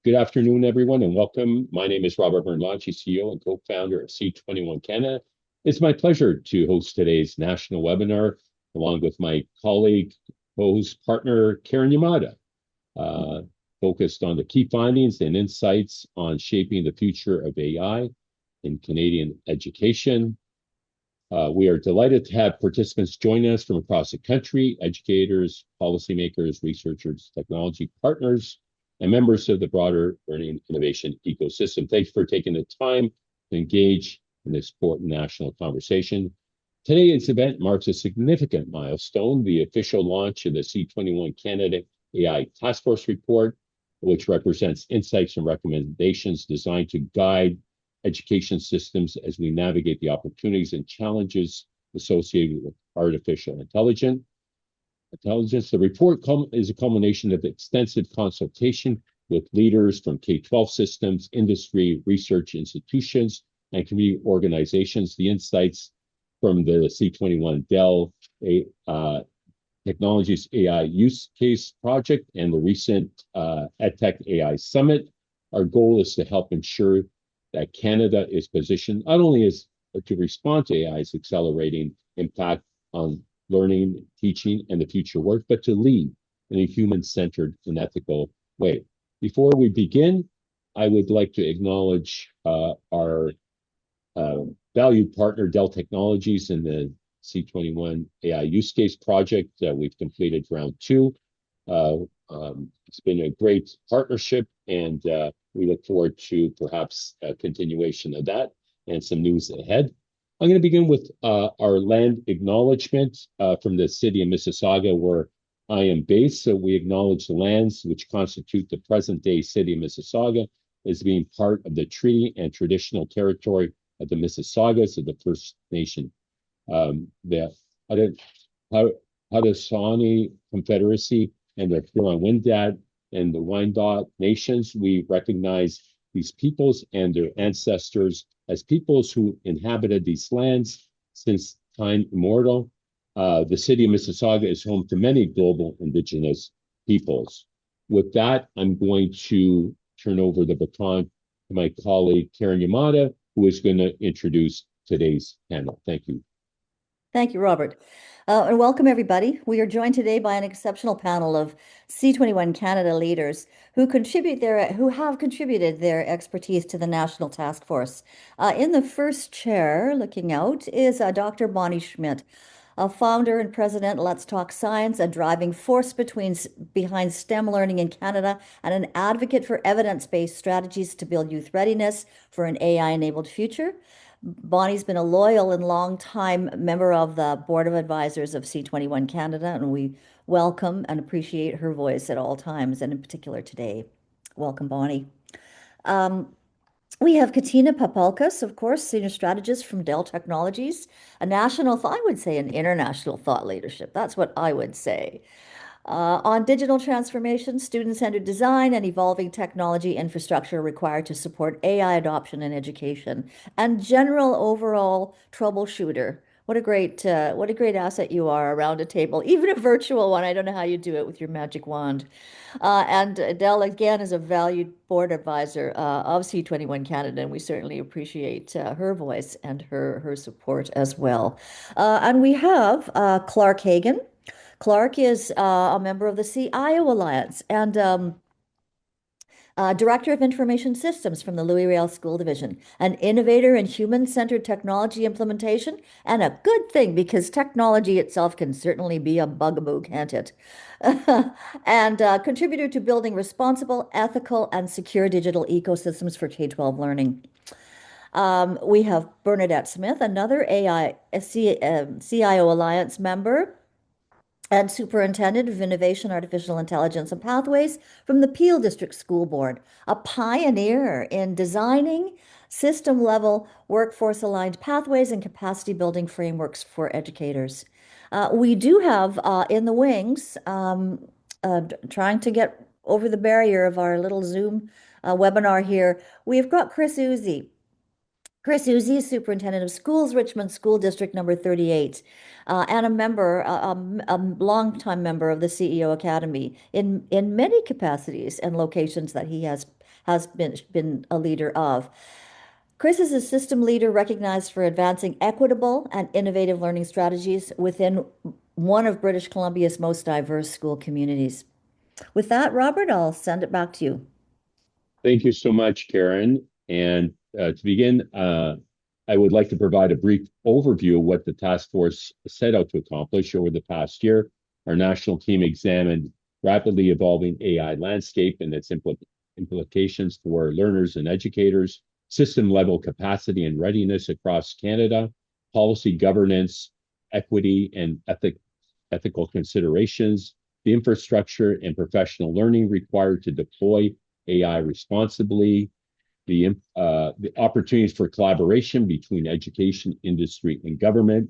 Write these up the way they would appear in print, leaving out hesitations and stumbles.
Good afternoon, everyone, and welcome. My name is Robert Bernacci, CEO and co-founder of C21 Canada. It's my pleasure to host today's national webinar, along with my colleague, host partner, Karen Yamada, focused on the key findings and insights on shaping the future of AI in Canadian education. We are delighted to have participants join us from across the country, educators, policymakers, researchers, technology partners, and members of the broader learning innovation ecosystem. Thanks for taking the time to engage in this important national conversation. Today's event marks a significant milestone, the official launch of the C21 Canada AI Task Force Report, which represents insights and recommendations designed to guide education systems as we navigate the opportunities and challenges associated with artificial intelligence. The report is a culmination of extensive consultation with leaders from K-12 systems, industry, research institutions, and community organizations. The insights from the C21 Dell Technologies AI Use Case Project and the recent EdTech AI Summit. Our goal is to help ensure that Canada is positioned not only as to respond to AI's accelerating impact on learning, teaching, and the future work, but to lead in a human-centered and ethical way. Before we begin, I would like to acknowledge our valued partner, Dell Technologies, in the C21 AI Use Case Project. We've completed round 2. It's been a great partnership, and we look forward to perhaps a continuation of that and some news ahead. I'm going to begin with our land acknowledgement from the city of Mississauga, where I am based. So we acknowledge the lands which constitute the present-day city of Mississauga as being part of the treaty and traditional territory of the Mississaugas of the First Nation. The Haudenosaunee Confederacy and the Huron-Wendat and the Wyandot nations, we recognize these peoples and their ancestors as peoples who inhabited these lands since time immemorial. The city of Mississauga is home to many global Indigenous peoples. With that, I'm going to turn over the baton to my colleague, Karen Yamada, who is going to introduce today's panel. Thank you. Thank you, Robert. And welcome, everybody. We are joined today by an exceptional panel of C21 Canada leaders who have contributed their expertise to the National Task Force. In the first chair, looking out, is Dr. Bonnie Schmidt, a founder and president, Let's Talk Science, a driving force behind STEM learning in Canada, and an advocate for evidence-based strategies to build youth readiness for an AI-enabled future. Bonnie's been a loyal and long-time member of the Board of Advisors of C21 Canada, and we welcome and appreciate her voice at all times, and in particular today. Welcome, Bonnie. We have Katina Papalkas, of course, senior strategist from Dell Technologies, a national, I would say an international thought leadership. That's what I would say. On digital transformation, student-centered design, and evolving technology infrastructure required to support AI adoption in education, and general overall troubleshooter. What a great asset you are around a table, even a virtual one. I don't know how you do it with your magic wand. And Dell, again, is a valued board advisor of C21 Canada, and we certainly appreciate her voice and her support as well. And we have Clark Hagan. Clark is a member of the CIO Alliance and Director of Information Systems from the Louis Riel School Division, an innovator in human-centered technology implementation, and a good thing because technology itself can certainly be a bugaboo, can't it? And contributor to building responsible, ethical, and secure digital ecosystems for K-12 learning. We have Bernadette Smith, another CIO Alliance member and Superintendent of Innovation, Artificial Intelligence, and Pathways from the Peel District School Board, a pioneer in designing system-level workforce-aligned pathways and capacity-building frameworks for educators. We do have in the wings, trying to get over the barrier of our little Zoom webinar here, we've got Chris Uzi. Chris Uzzi, Superintendent of Schools, Richmond School District number 38, and a member, a longtime member of the CEO Academy in many capacities and locations that he has been a leader of. Chris is a system leader recognized for advancing equitable and innovative learning strategies within one of British Columbia's most diverse school communities. With that, Robert, I'll send it back to you. Thank you so much, Karen. And to begin, I would like to provide a brief overview of what the task force set out to accomplish over the past year. Our national team examined rapidly evolving AI landscape and its implications for learners and educators, system level capacity and readiness across Canada, policy governance, equity and ethical considerations, the infrastructure and professional learning required to deploy AI responsibly, the opportunities for collaboration between education, industry, and government.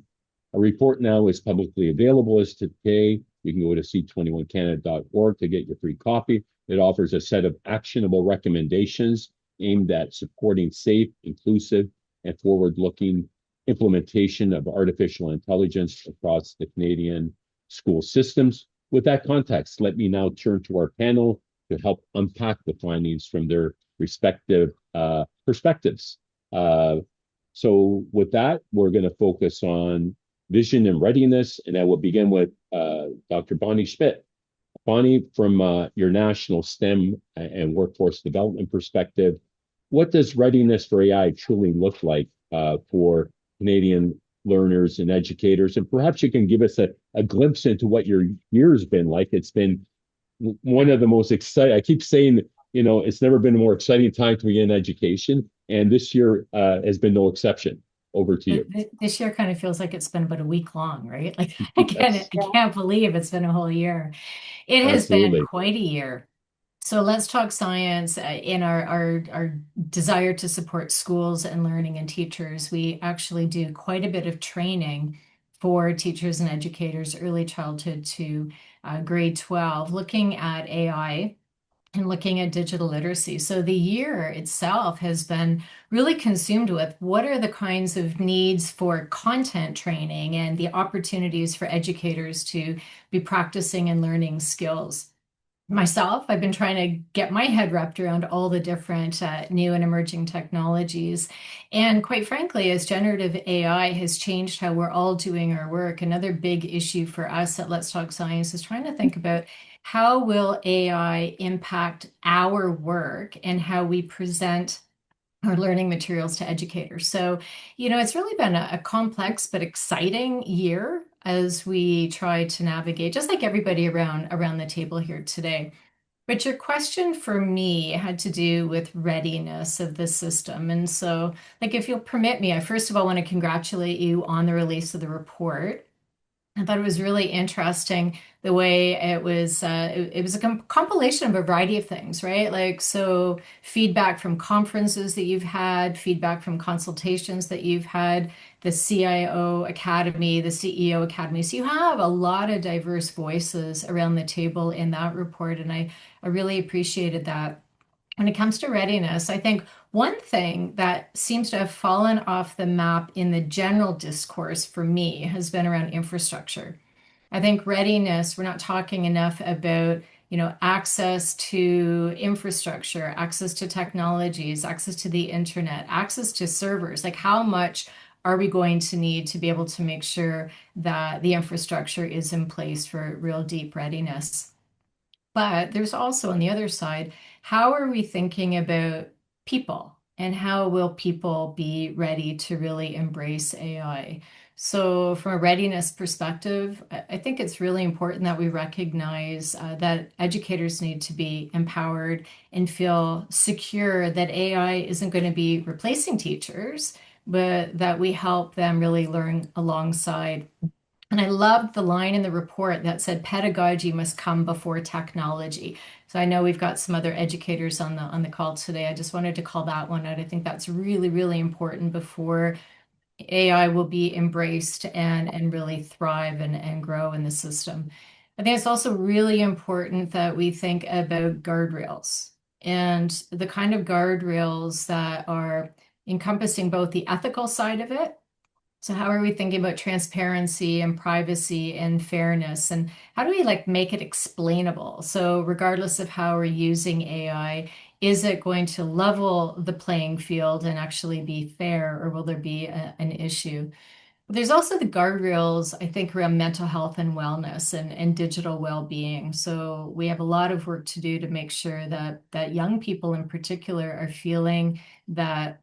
A report now is publicly available as today. You can go to c21canada.org to get your free copy. It offers a set of actionable recommendations aimed at supporting safe, inclusive, and forward-looking implementation of artificial intelligence across the Canadian school systems. With that context, let me now turn to our panel to help unpack the findings from their respective perspectives. So with that, we're going to focus on vision and readiness, and I will begin with Dr. Bonnie Schmidt. Bonnie, from your national STEM and workforce development perspective, what does readiness for AI truly look like for Canadian learners and educators? And perhaps you can give us a glimpse into what your year's been like. It's been one of the most exciting, I keep saying, it's never been a more exciting time to be in education. And this year has been no exception. Over to you. This year kind of feels like it's been about a week long, right? Like Yes, I can't believe it's been a whole year. It has been absolutely. quite a year. So let's talk science in our desire to support schools and learning and teachers. We actually do quite a bit of training for teachers and educators, early childhood to grade 12, looking at AI and looking at digital literacy. So the year itself has been really consumed with what are the kinds of needs for content training and the opportunities for educators to be practicing and learning skills. Myself, I've been trying to get my head wrapped around all the different new and emerging technologies. And quite frankly, as generative AI has changed how we're all doing our work, another big issue for us at Let's Talk Science is trying to think about how will AI impact our work and how we present our learning materials to educators. So, it's really been a complex but exciting year as we try to navigate, just like everybody around the table here today. But your question for me had to do with readiness of the system. And so, like, if you'll permit me, I first of all want to congratulate you on the release of the report. I thought it was really interesting the way it was a compilation of a variety of things, right? Like, so feedback from conferences that you've had, feedback from consultations that you've had, the CIO Academy, the CEO Academy. So you have a lot of diverse voices around the table in that report, and I really appreciated that. When it comes to readiness, I think one thing that seems to have fallen off the map in the general discourse for me has been around infrastructure. I think readiness, we're not talking enough about, access to infrastructure, access to technologies, access to the internet, access to servers. Like, how much are we going to need to be able to make sure that the infrastructure is in place for real deep readiness? But there's also on the other side, how are we thinking about people and how will people be ready to really embrace AI? So, from a readiness perspective, I think it's really important that we recognize that educators need to be empowered and feel secure that AI isn't going to be replacing teachers, but that we help them really learn alongside. And I loved the line in the report that said pedagogy must come before technology. So I know we've got some other educators on the call today. I just wanted to call that one out. I think that's really, really important before AI will be embraced and really thrive and grow in the system. I think it's also really important that we think about guardrails and the kind of guardrails that are encompassing both the ethical side of it. So how are we thinking about transparency and privacy and fairness? And how do we like make it explainable? So regardless of how we're using AI, is it going to level the playing field and actually be fair, or will there be an issue? There's also the guardrails, I think, around mental health and wellness and digital well-being. So we have a lot of work to do to make sure that young people in particular are feeling that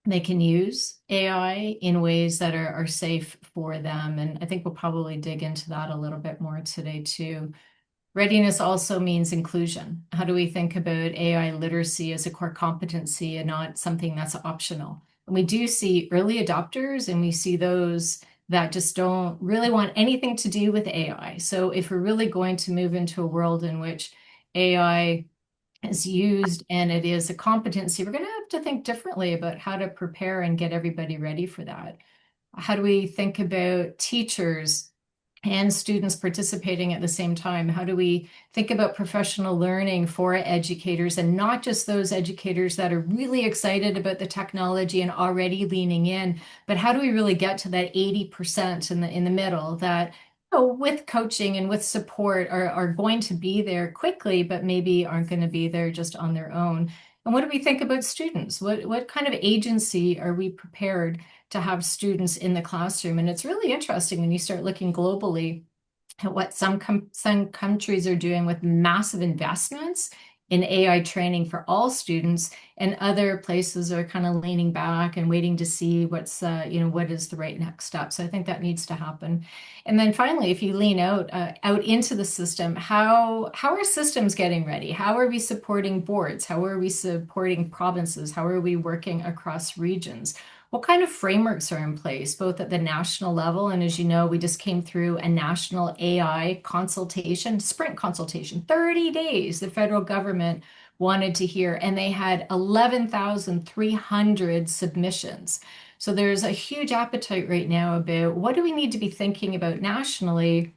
they can use AI in ways that are safe for them. And I think we'll probably dig into that a little bit more today too. Readiness also means inclusion. How do we think about AI literacy as a core competency and not something that's optional? And we do see early adopters, and we see those that just don't really want anything to do with AI. So if we're really going to move into a world in which AI is used and it is a competency, we're going to have to think differently about how to prepare and get everybody ready for that. How do we think about teachers and students participating at the same time? How do we think about professional learning for educators, and not just those educators that are really excited about the technology and already leaning in, but how do we really get to that 80% in the middle that with coaching and with support are going to be there quickly, but maybe aren't going to be there just on their own? And what do we think about students? What kind of agency are we prepared to have students in the classroom? And it's really interesting when you start looking globally at what some countries are doing with massive investments in AI training for all students, and other places are kind of leaning back and waiting to see what's what is the right next step. So I think that needs to happen. And then finally, if you lean out into the system, how are systems getting ready? How are we supporting boards? How are we supporting provinces? How are we working across regions? What kind of frameworks are in place, both at the national level, and as you know, we just came through a national AI consultation, sprint consultation, 30 days the federal government wanted to hear, and they had 11,300 submissions. So there's a huge appetite right now about what do we need to be thinking about nationally,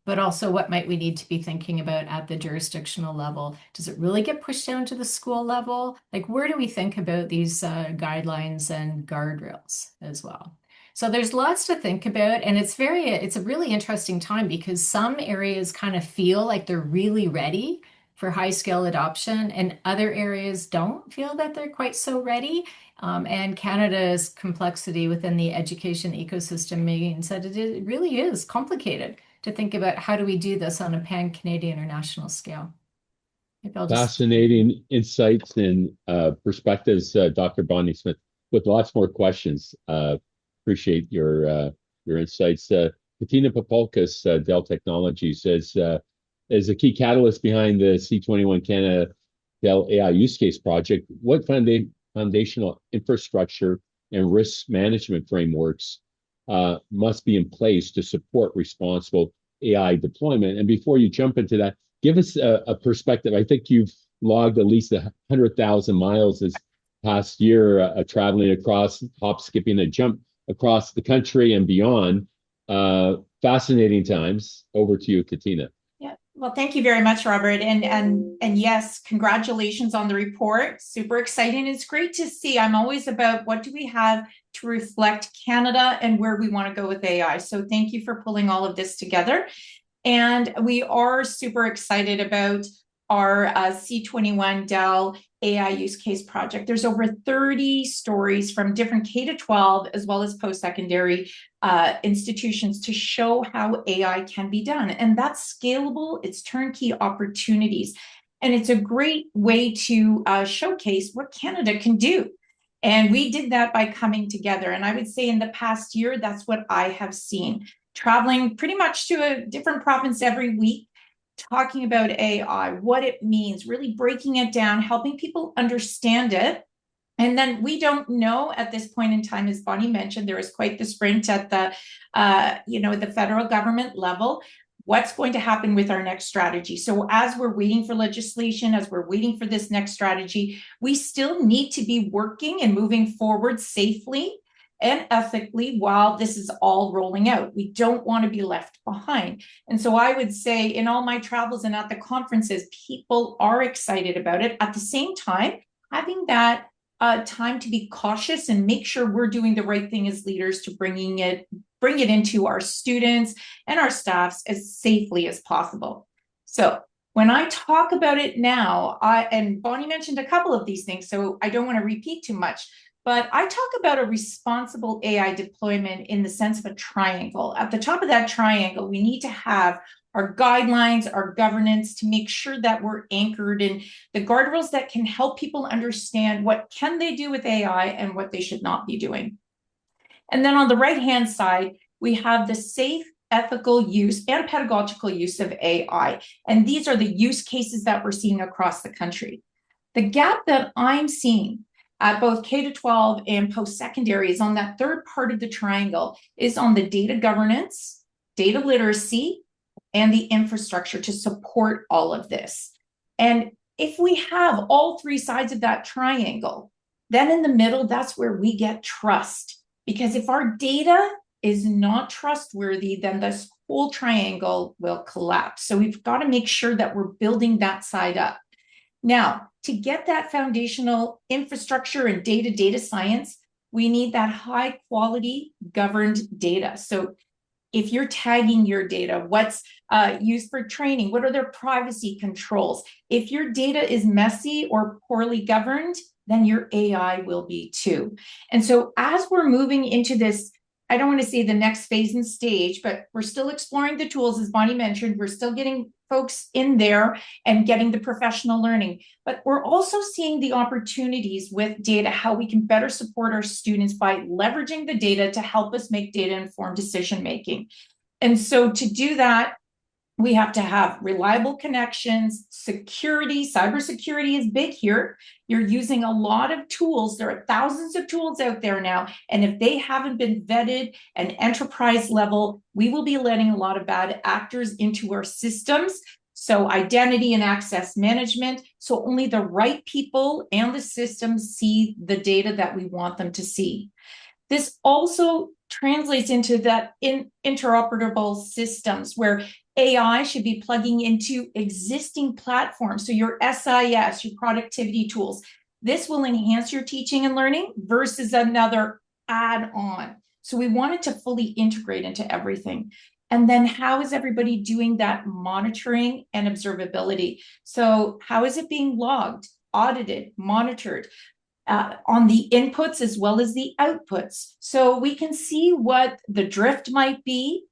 but also what might we need to be thinking about at the jurisdictional level? Does it really get pushed down to the school level? Like, where do we think about these guidelines and guardrails as well? So there's lots to think about, and it's a really interesting time because some areas kind of feel like they're really ready for high scale adoption, and other areas don't feel that they're quite so ready. And Canada's complexity within the education ecosystem means that it really is complicated to think about how do we do this on a pan-Canadian or national scale. Maybe I'll just... Fascinating insights and perspectives, Dr. Bonnie Smith, with lots more questions. Appreciate your insights. Katina Popolkas, Dell Technologies, says, as a key catalyst behind the C21 Canada Dell AI use case project, what foundational infrastructure and risk management frameworks must be in place to support responsible AI deployment? And before you jump into that, give us a perspective. I think you've logged at least 100,000 miles this past year traveling across, hop, skipping, and jump across the country and beyond. Fascinating times. Over to you, Katina. Yeah, well, thank you very much, Robert. And yes, congratulations on the report. Super exciting. It's great to see. I'm always about what do we have to reflect Canada and where we want to go with AI. So thank you for pulling all of this together. And we are super excited about our C21 Dell AI use case project. There's over 30 stories from different K-12 as well as post-secondary institutions to show how AI can be done. And that's scalable, it's turnkey opportunities. And it's a great way to showcase what Canada can do. And we did that by coming together. And I would say in the past year, that's what I have seen. Traveling pretty much to a different province every week, talking about AI, what it means, really breaking it down, helping people understand it. And then we don't know at this point in time, as Bonnie mentioned, there is quite the sprint at the, the federal government level. What's going to happen with our next strategy? So as we're waiting for legislation, as we're waiting for this next strategy, we still need to be working and moving forward safely and ethically while this is all rolling out. We don't want to be left behind. And so I would say in all my travels and at the conferences, people are excited about it. At the same time, having that time to be cautious and make sure we're doing the right thing as leaders to bring it into our students and our staffs as safely as possible. So when I talk about it now, and Bonnie mentioned a couple of these things, so I don't want to repeat too much, but I talk about a responsible AI deployment in the sense of a triangle. At the top of that triangle, we need to have our guidelines, our governance, to make sure that we're anchored in the guardrails that can help people understand what can they do with AI and what they should not be doing. And then on the right-hand side, we have the safe, ethical use and pedagogical use of AI. And these are the use cases that we're seeing across the country. The gap that I'm seeing at both K-12 and post-secondary is on that third part of the triangle, is on the data governance, data literacy, and the infrastructure to support all of this. And if we have all three sides of that triangle, then in the middle, that's where we get trust. Because if our data is not trustworthy, then this whole triangle will collapse. So we've got to make sure that we're building that side up. Now, to get that foundational infrastructure and data science, we need that high quality governed data. So if you're tagging your data, what's used for training, what are their privacy controls? If your data is messy or poorly governed, then your AI will be too. And so as we're moving into this, I don't want to say the next phase and stage, but we're still exploring the tools, as Bonnie mentioned. We're still getting folks in there and getting the professional learning. But we're also seeing the opportunities with data, how we can better support our students by leveraging the data to help us make data-informed decision-making. And so to do that, we have to have reliable connections, security, cybersecurity is big here. You're using a lot of tools. There are thousands of tools out there now. And if they haven't been vetted and enterprise level, we will be letting a lot of bad actors into our systems. So identity and access management. So only the right people and the systems see the data that we want them to see. This also translates into that interoperable systems where AI should be plugging into existing platforms. So your SIS, your productivity tools, this will enhance your teaching and learning versus another add-on. So we want it to fully integrate into everything. And then how is everybody doing that monitoring and observability? So how is it being logged, audited, monitored? On the inputs as well as the outputs. So we can see what the drift might be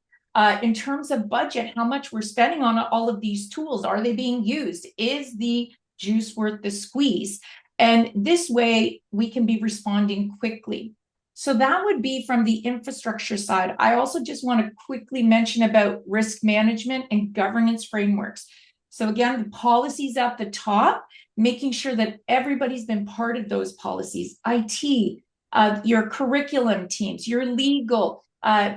in terms of budget, how much we're spending on all of these tools. Are they being used? Is the juice worth the squeeze? And this way we can be responding quickly. So that would be from the infrastructure side. I also just want to quickly mention about risk management and governance frameworks. So again, the policies at the top, making sure that everybody's been part of those policies, IT, your curriculum teams, your legal,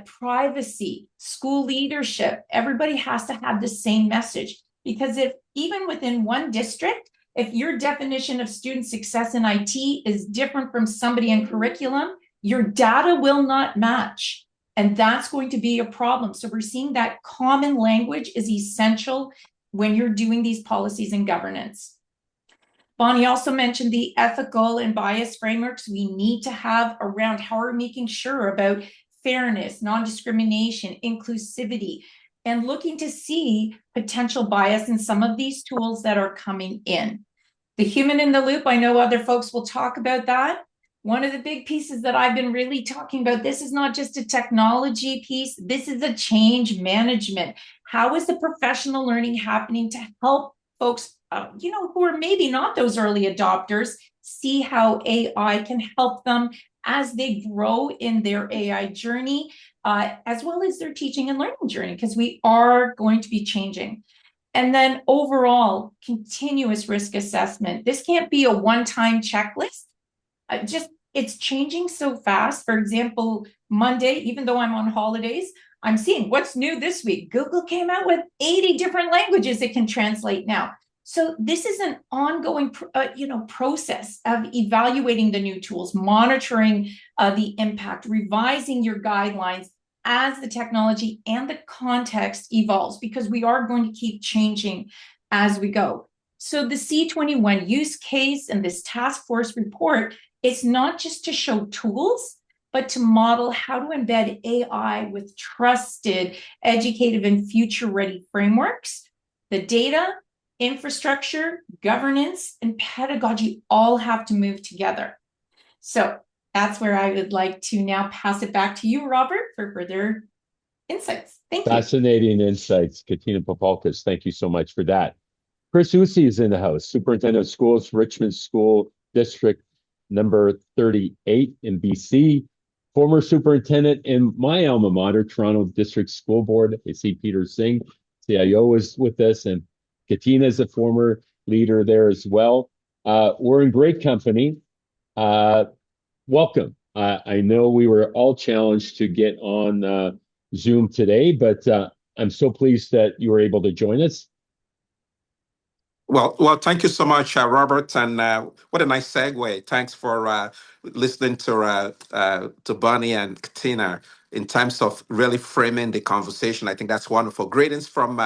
privacy, school leadership, everybody has to have the same message. Because if even within one district, if your definition of student success in IT is different from somebody in curriculum, your data will not match. And that's going to be a problem. So we're seeing that common language is essential when you're doing these policies and governance. Bonnie also mentioned the ethical and bias frameworks we need to have around how we're making sure about fairness, non-discrimination, inclusivity, and looking to see potential bias in some of these tools that are coming in. The human in the loop, I know other folks will talk about that. One of the big pieces that I've been really talking about, this is not just a technology piece, this is a change management. How is the professional learning happening to help folks, who are maybe not those early adopters, see how AI can help them as they grow in their AI journey, as well as their teaching and learning journey, because we are going to be changing. And then overall, continuous risk assessment. This can't be a one-time checklist. It's changing so fast. For example, Monday, even though I'm on holidays, I'm seeing what's new this week. Google came out with 80 different languages it can translate now. So this is an ongoing, process of evaluating the new tools, monitoring the impact, revising your guidelines as the technology and the context evolves, because we are going to keep changing as we go. So the C21 use case and this task force report It's not just to show tools, but to model how to embed AI with trusted, educative, and future-ready frameworks. The data, infrastructure, governance, and pedagogy all have to move together. So that's where I would like to now pass it back to you, Robert, for further insights. Thank you. Fascinating insights, Katina Popolkas. Thank you so much for that. Chris Usi is in the house, Superintendent of Schools, Richmond School District number 38 in BC, former superintendent in my alma mater, Toronto District School Board. I see Peter Singh, CIO, is with us, and Katina is a former leader there as well. We're in great company. Welcome. I know we were all challenged to get on Zoom today, but I'm so pleased that you were able to join us. Well, thank you so much, Robert, and what a nice segue. Thanks for listening to Bonnie and Katina in terms of really framing the conversation. I think that's wonderful. Greetings from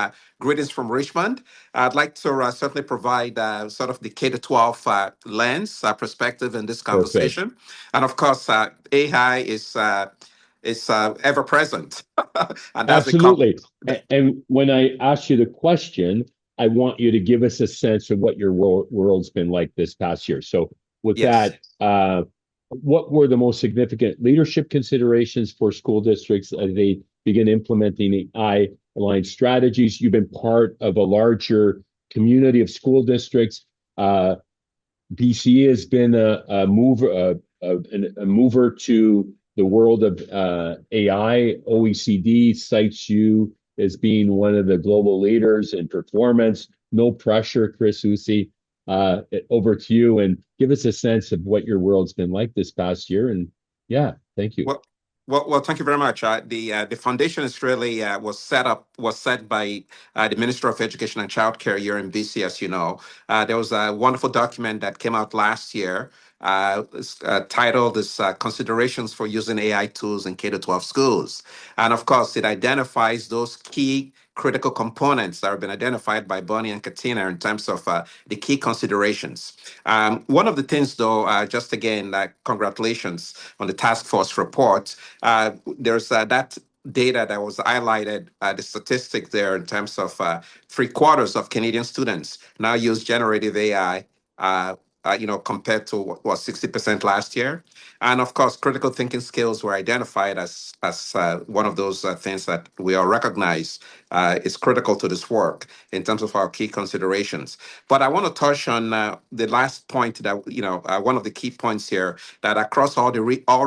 Richmond. I'd like to certainly provide sort of the K-12 lens perspective in this Perfect. conversation, and of course, AI is ever present, and that's Absolutely. And when I ask you the question, I want you to give us a sense of what your world's been like this past year. So with yes. that, what were the most significant leadership considerations for school districts as they begin implementing AI-aligned strategies? You've been part of a larger community of school districts. BC has been a mover to the world of AI. OECD cites you as being one of the global leaders in performance. No pressure, Chris Usi. Over to you, and give us a sense of what your world's been like this past year. And yeah, thank you. Well, thank you very much. The foundation is really was set by the Minister of Education and Childcare here in BC, as you know. There was a wonderful document that came out last year titled as Considerations for Using AI Tools in K-12 Schools. And of course, it identifies those key critical components that have been identified by Bonnie and Katina in terms of the key considerations. One of the things, though, just again, congratulations on the task force report. There's that data that was highlighted, the statistic there in terms of 3/4 of Canadian students now use generative AI. Compared to what 60% last year, and of course, critical thinking skills were identified as one of those things that we all recognize is critical to this work in terms of our key considerations. But I want to touch on the last point that one of the key points here, that across all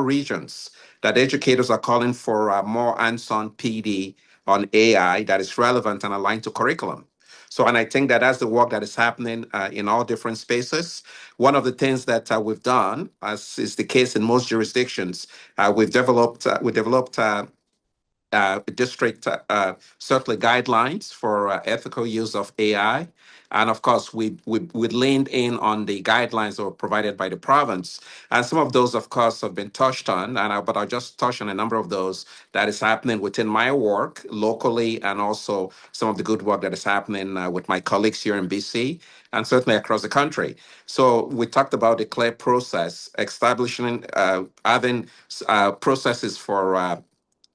regions, that educators are calling for more hands-on PD on AI that is relevant and aligned to curriculum. So, and I think that that's the work that is happening in all different spaces. One of the things that we've done, as is the case in most jurisdictions, we've developed district certainly guidelines for ethical use of AI. And of course, we leaned in on the guidelines that were provided by the province. And some of those, of course, have been touched on. But I'll just touch on a number of those that is happening within my work locally, and also some of the good work that is happening with my colleagues here in BC and certainly across the country. So we talked about the clear process, establishing, having processes for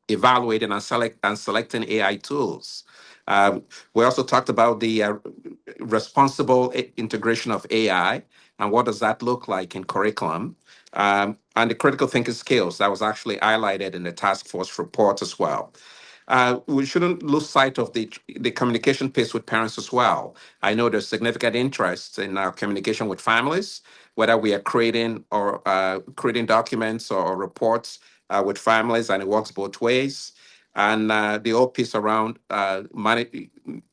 evaluating and selecting AI tools. We also talked about the responsible integration of AI and what does that look like in curriculum, and the critical thinking skills that was actually highlighted in the task force report as well. We shouldn't lose sight of the communication piece with parents as well. I know there's significant interest in our communication with families, whether we are creating documents or reports with families, and it works both ways. And the whole piece around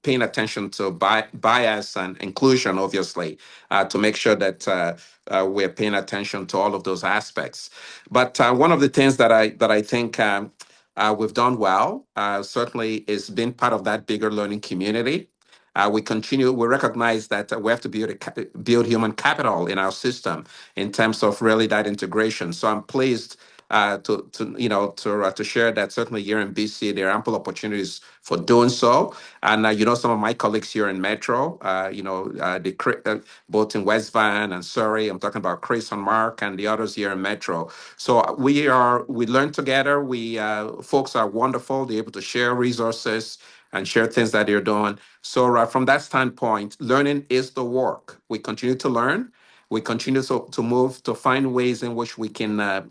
paying attention to bias and inclusion, obviously, to make sure that we're paying attention to all of those aspects. But one of the things that I think we've done well, certainly, is being part of that bigger learning community. We recognize that we have to build human capital in our system in terms of really that integration. So I'm pleased to share that certainly here in BC there are ample opportunities for doing so. And some of my colleagues here in Metro, both in West Van and Surrey. I'm talking about Chris and Mark and the others here in Metro. So we learn together. Folks are wonderful. They're able to share resources and share things that they're doing. So from that standpoint, learning is the work. We continue to learn. We continue to move to find ways in which we can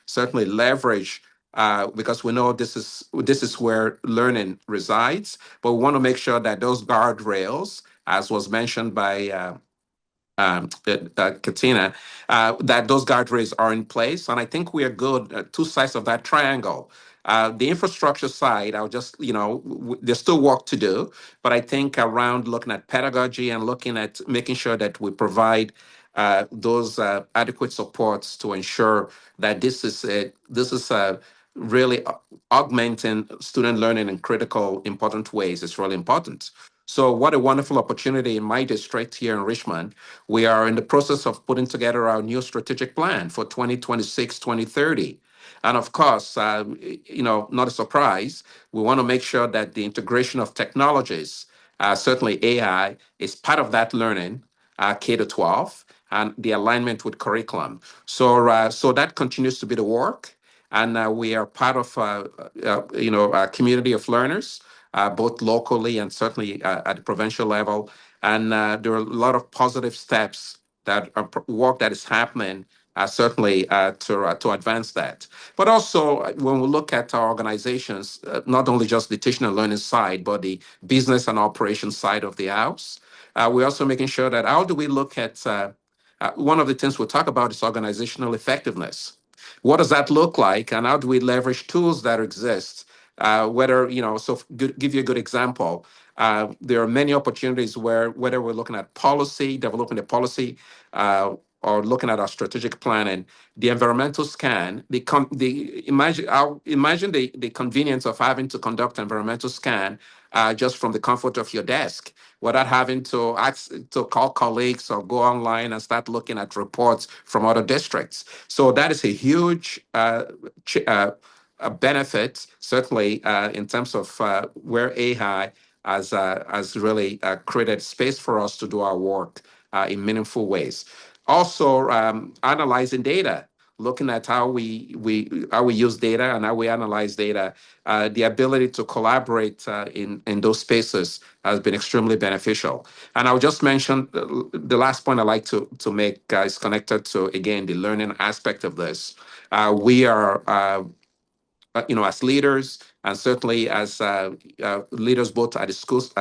certainly leverage, because we know this is where learning resides. But we want to make sure that those guardrails, as was mentioned by Katina, that those guardrails are in place. And I think we are good at two sides of that triangle. The infrastructure side, there's still work to do, but I think around looking at pedagogy and looking at making sure that we provide those adequate supports to ensure that this is really augmenting student learning in critical, important ways is really important. So what a wonderful opportunity in my district here in Richmond. We are in the process of putting together our new strategic plan for 2026, 2030. And of course, not a surprise, we want to make sure that the integration of technologies, certainly AI, is part of that learning, K to 12, and the alignment with curriculum. So that continues to be the work. And we are part of, a community of learners, both locally and certainly at the provincial level. And there are a lot of positive steps work that is happening, certainly to advance that. But also, when we look at our organizations, not only just the teaching and learning side, but the business and operations side of the house, we're also making sure that how do we look at one of the things we'll talk about is organizational effectiveness. What does that look like, and how do we leverage tools that exist? Give you a good example. There are many opportunities whether we're looking at policy, developing a policy, or looking at our strategic planning, the environmental scan, imagine the convenience of having to conduct environmental scan just from the comfort of your desk, without having to call colleagues or go online and start looking at reports from other districts. So that is a huge a benefit, certainly in terms of where AI has really created space for us to do our work in meaningful ways. Also, analyzing data, looking at how we use data and how we analyze data. The ability to collaborate in those spaces has been extremely beneficial. And I'll just mention the last point I'd like to make is connected to, again, the learning aspect of this. We are as leaders, and certainly as leaders both at the schools,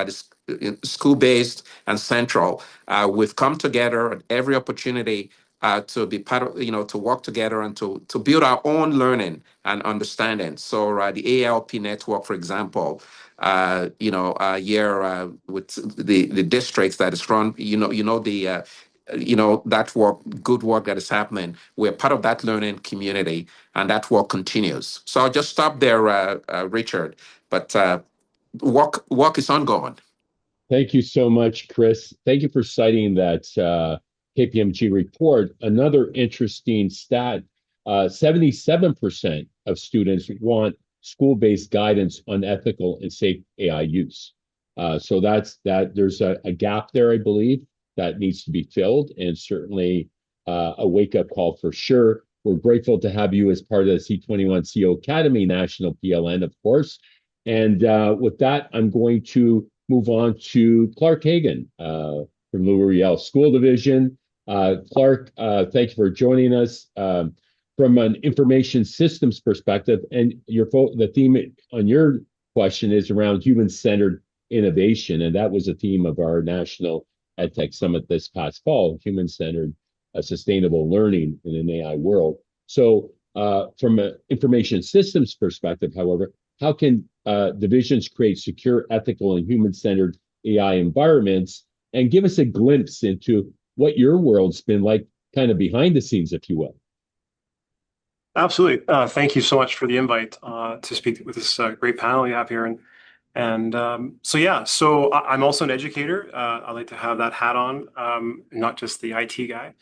school-based and central, we've come together at every opportunity to be part of, to work together and to build our own learning and understanding. So the ALP network, for example, here with the districts that is run, that good work that is happening. We're part of that learning community, and that work continues. So I'll just stop there, Richard. But work is ongoing. Thank you so much, Chris. Thank you for citing that KPMG report. Another interesting stat, 77% of students want school-based guidance on ethical and safe AI use. So there's a gap there, I believe, that needs to be filled, and certainly a wake-up call for sure. We're grateful to have you as part of the C21 CEO Academy National PLN, of course. And with that, I'm going to move on to Clark Hagan from L'Oreal School Division. Clark, thank you for joining us. From an information systems perspective, and the theme on your question is around human-centered innovation, and that was a theme of our National EdTech Summit this past fall, human-centered sustainable learning in an AI world. So from an information systems perspective, however, how can divisions create secure, ethical, and human-centered AI environments? And give us a glimpse into what your world's been like, kind of behind the scenes, if you will. Absolutely. Thank you so much for the invite to speak with this great panel you have here. So I'm also an educator. I like to have that hat on, not just the IT guy.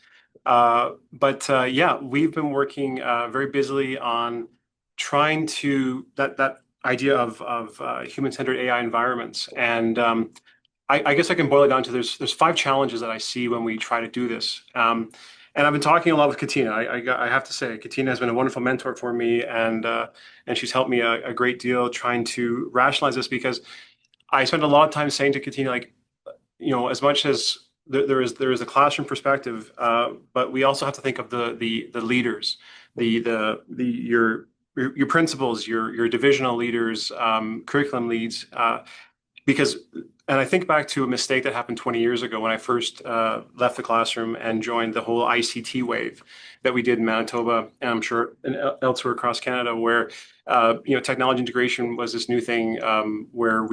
Yeah, we've been working very busily on trying to that idea of human-centered AI environments. And I guess I can boil it down to there's 5 challenges that I see when we try to do this. And I've been talking a lot with Katina. I have to say, Katina has been a wonderful mentor for me, and she's helped me a great deal trying to rationalize this, because I spent a lot of time saying to Katina, like, as much as there is a classroom perspective, but we also have to think of the leaders, your principals, your divisional leaders, curriculum leads, because, and I think back to a mistake that happened 20 years ago when I first left the classroom and joined the whole ICT wave that we did in Manitoba, and I'm sure elsewhere across Canada, where technology integration was this new thing, where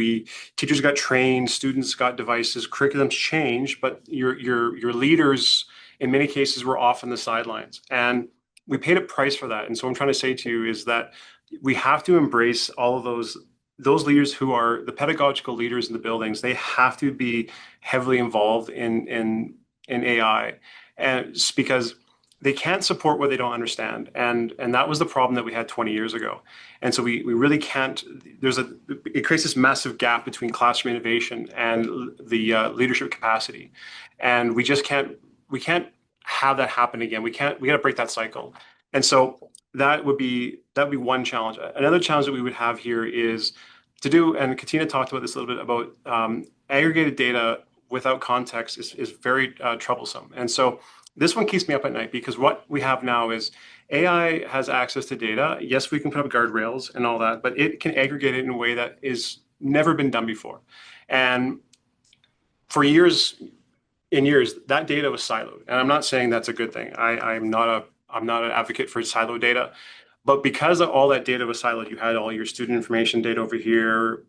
teachers got trained, students got devices, curriculums changed, but your leaders in many cases were off on the sidelines, and we paid a price for that. And so what I'm trying to say to you is that we have to embrace all of those leaders who are the pedagogical leaders in the buildings. They have to be heavily involved in AI, and it's because they can't support what they don't understand, and that was the problem that we had 20 years ago. And so we really can't. It creates this massive gap between classroom innovation and the leadership capacity, and we can't have that happen again. We got to break that cycle. And so that would be one challenge. Another challenge that we would have here is to do, and Katina talked about this a little bit, about aggregated data without context is very troublesome. And so this one keeps me up at night, because what we have now is AI has access to data. Yes, we can put up guardrails and all that, but it can aggregate it in a way that is never been done before. And for years that data was siloed. And I'm not saying that's a good thing. I'm not an advocate for siloed data. But because all that data was siloed, you had all your student information data over here,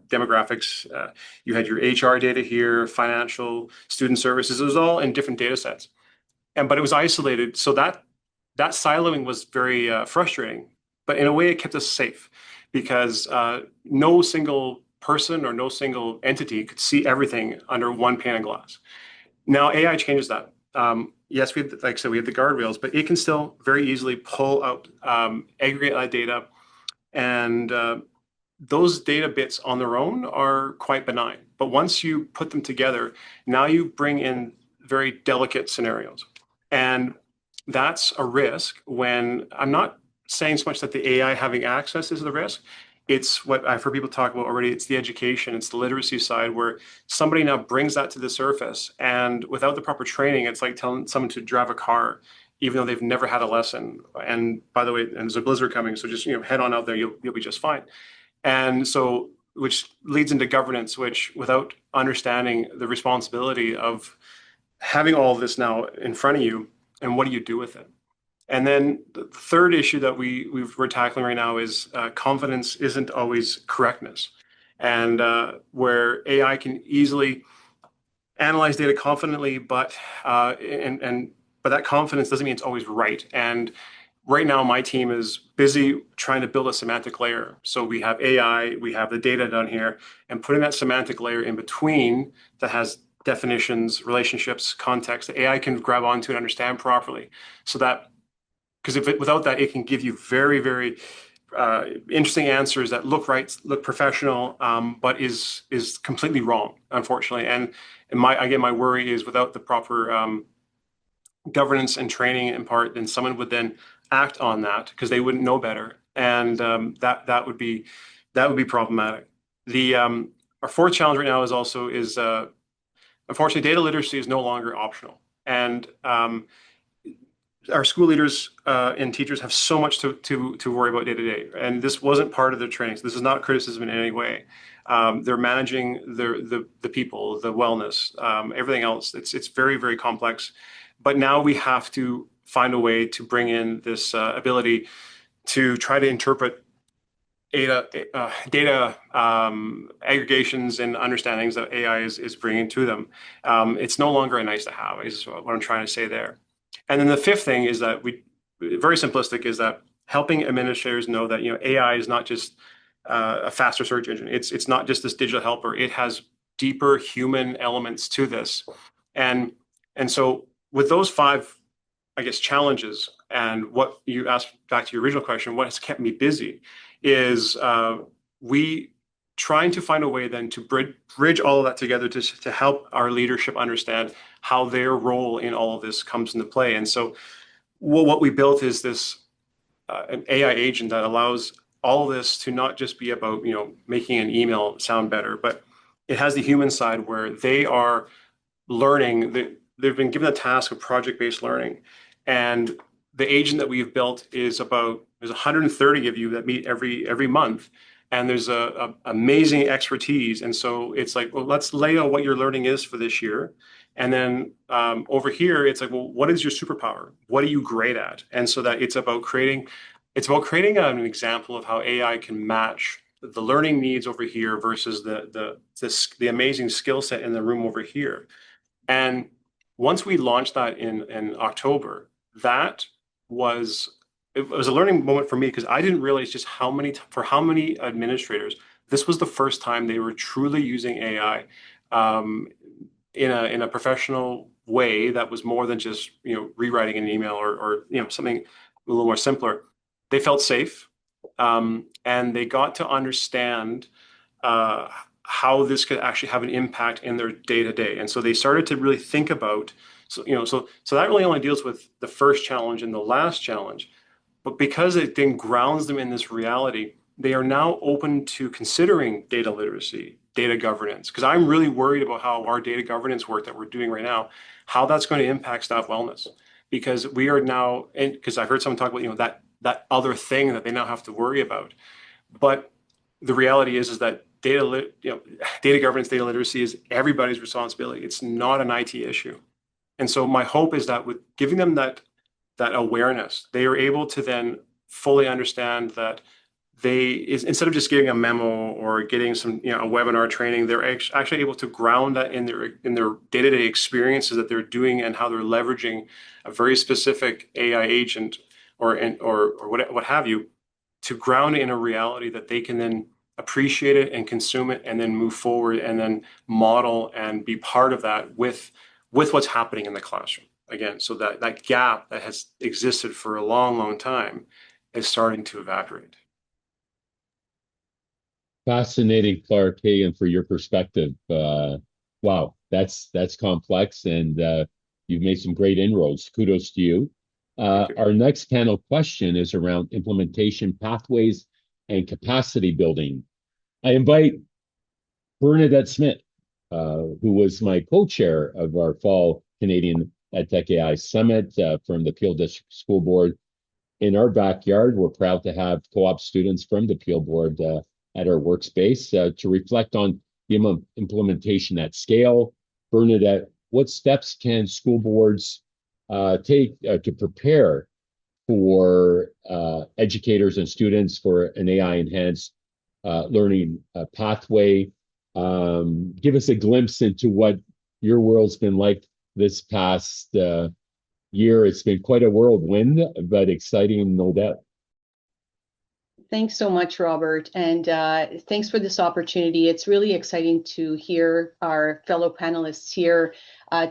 demographics, you had your HR data here, financial, student services. It was all in different data sets. But it was isolated. So that siloing was very frustrating. But in a way, it kept us safe, because no single person or no single entity could see everything under one pane of glass. Now AI changes that. Yes, like I said, we have the guardrails, but it can still very easily pull out, aggregate that data, and those data bits on their own are quite benign. But once you put them together, now you bring in very delicate scenarios, and that's a risk. When I'm not saying so much that the AI having access is the risk, it's what I've heard people talk about already. It's the education, it's the literacy side, where somebody now brings that to the surface, and without the proper training, it's like telling someone to drive a car, even though they've never had a lesson. And by the way, and there's a blizzard coming, so just head on out there, you'll be just fine. And so, which leads into governance, which, without understanding the responsibility of having all of this now in front of you, and what do you do with it? And then the third issue that we're tackling right now is confidence isn't always correctness, and where AI can easily analyze data confidently, but that confidence doesn't mean it's always right. And right now, my team is busy trying to build a semantic layer. So we have AI, we have the data down here, and putting that semantic layer in between that has definitions, relationships, context that AI can grab onto and understand properly, so that, because without that, it can give you very, very interesting answers that look right, look professional, but is completely wrong, unfortunately. And my worry is, without the proper governance and training in part, then someone would then act on that because they wouldn't know better, and that would be problematic. Our fourth challenge right now is unfortunately, data literacy is no longer optional, and our school leaders and teachers have so much to worry about day to day, and this wasn't part of their training. So this is not criticism in any way. They're managing the people, the wellness, everything else. It's very, very complex. But now we have to find a way to bring in this ability to try to interpret data aggregations and understandings that AI is bringing to them. It's no longer a nice to have, is what I'm trying to say there. And then the fifth thing is that very simplistic, is that helping administrators know that AI is not just a faster search engine. It's not just this digital helper. It has deeper human elements to this, and so with those 5 I guess, challenges, and what you asked back to your original question, what has kept me busy, is we trying to find a way then to bridge all of that together to help our leadership understand how their role in all of this comes into play. And so what we built is this an AI agent that allows all this to not just be about, making an email sound better, but it has the human side where they are learning. They've been given a task of project-based learning, and the agent that we've built there's 130 of you that meet every month, and there's a amazing expertise. And so it's like, well, let's lay out what your learning is for this year. And then over here, it's like, well, what is your superpower? What are you great at? And so that it's about creating an example of how AI can match the learning needs over here versus the amazing skill set in the room over here. And once we launched that in October, it was a learning moment for me, because I didn't realize just how many administrators, this was the first time they were truly using AI in a professional way that was more than just rewriting an email or something a little more simpler. They felt safe, and they got to understand how this could actually have an impact in their day-to-day. And so they started to really think about, so that really only deals with the first challenge and the last challenge. But because it then grounds them in this reality, they are now open to considering data literacy, data governance, because I'm really worried about how our data governance work that we're doing right now, how that's going to impact staff wellness. Because we are now, because I've heard someone talk about, that other thing that they now have to worry about. But the reality is that data governance, data literacy is everybody's responsibility. It's not an IT issue. And so my hope is that with giving them that awareness, they are able to then fully understand that instead of just getting a memo or getting some a webinar training, they're actually able to ground that in their day-to-day experiences that they're doing and how they're leveraging a very specific AI agent or what have you, to ground it in a reality that they can then appreciate it and consume it and then move forward and then model and be part of that with what's happening in the classroom. Again, so that gap that has existed for a long, long time is starting to evaporate. Fascinating, Clark Hagan, for your perspective. Wow, that's complex, and you've made some great inroads. Kudos to you. Our next panel question is around implementation pathways and capacity building. I invite Bernadette Smith, who was my co-chair of our fall Canadian EdTech AI Summit from the Peel District School Board. In our backyard, we're proud to have co-op students from the Peel Board at our workspace to reflect on the implementation at scale. Bernadette, what steps can school boards take to prepare for educators and students for an AI-enhanced learning pathway? Give us a glimpse into what your world's been like this past year. It's been quite a whirlwind, but exciting, no doubt. Thanks so much, Robert, and thanks for this opportunity. It's really exciting to hear our fellow panelists here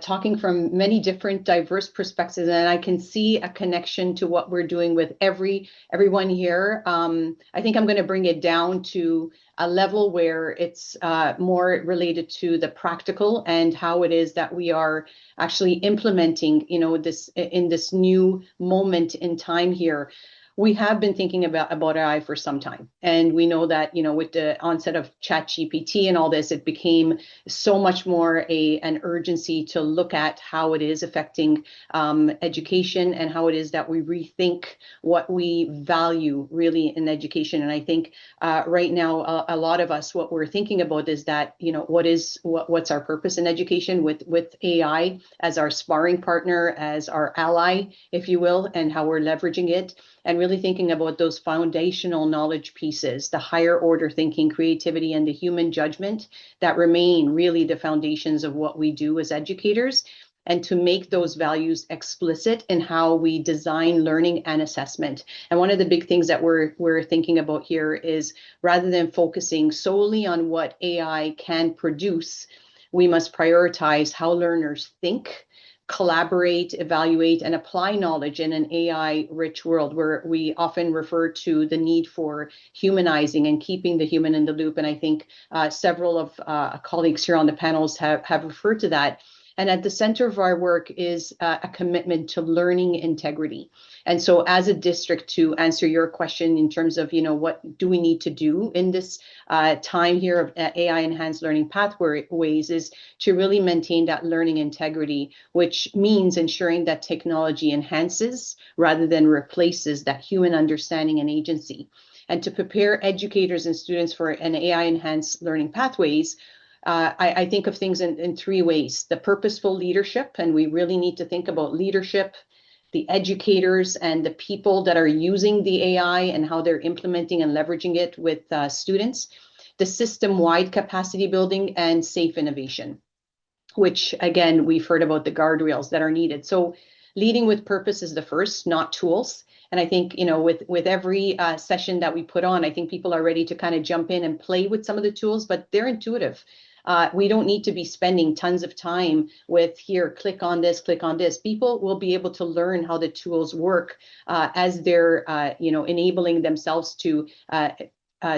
talking from many different diverse perspectives, and I can see a connection to what we're doing with everyone here. I think I'm going to bring it down to a level where it's more related to the practical and how it is that we are actually implementing, this in this new moment in time here. We have been thinking about AI for some time. And we know that, with the onset of ChatGPT and all this, it became so much more an urgency to look at how it is affecting education and how it is that we rethink what we value really in education. And I think right now, a lot of us, what we're thinking about is that, what's our purpose in education with AI as our sparring partner, as our ally, if you will, and how we're leveraging it. And really thinking about those foundational knowledge pieces, the higher order thinking, creativity, and the human judgment that remain really the foundations of what we do as educators, and to make those values explicit in how we design learning and assessment. And one of the big things that we're thinking about here is, rather than focusing solely on what AI can produce, we must prioritize how learners think, collaborate, evaluate, and apply knowledge in an AI-rich world where we often refer to the need for humanizing and keeping the human in the loop. And I think several of colleagues here on the panels have referred to that. And at the center of our work is a commitment to learning integrity. And so as a district, to answer your question in terms of, what do we need to do in this time here of AI-enhanced learning pathways, is to really maintain that learning integrity, which means ensuring that technology enhances rather than replaces that human understanding and agency. And to prepare educators and students for an AI-enhanced learning pathways, I think of things in three ways: the purposeful leadership, and we really need to think about leadership, the educators and the people that are using the AI and how they're implementing and leveraging it with students, the system-wide capacity building, and safe innovation, which again, we've heard about the guardrails that are needed. So leading with purpose is the first, not tools. And I think, with every session that we put on, I think people are ready to kind of jump in and play with some of the tools, but they're intuitive. We don't need to be spending tons of time with here, click on this, click on this. People will be able to learn how the tools work as they're, enabling themselves to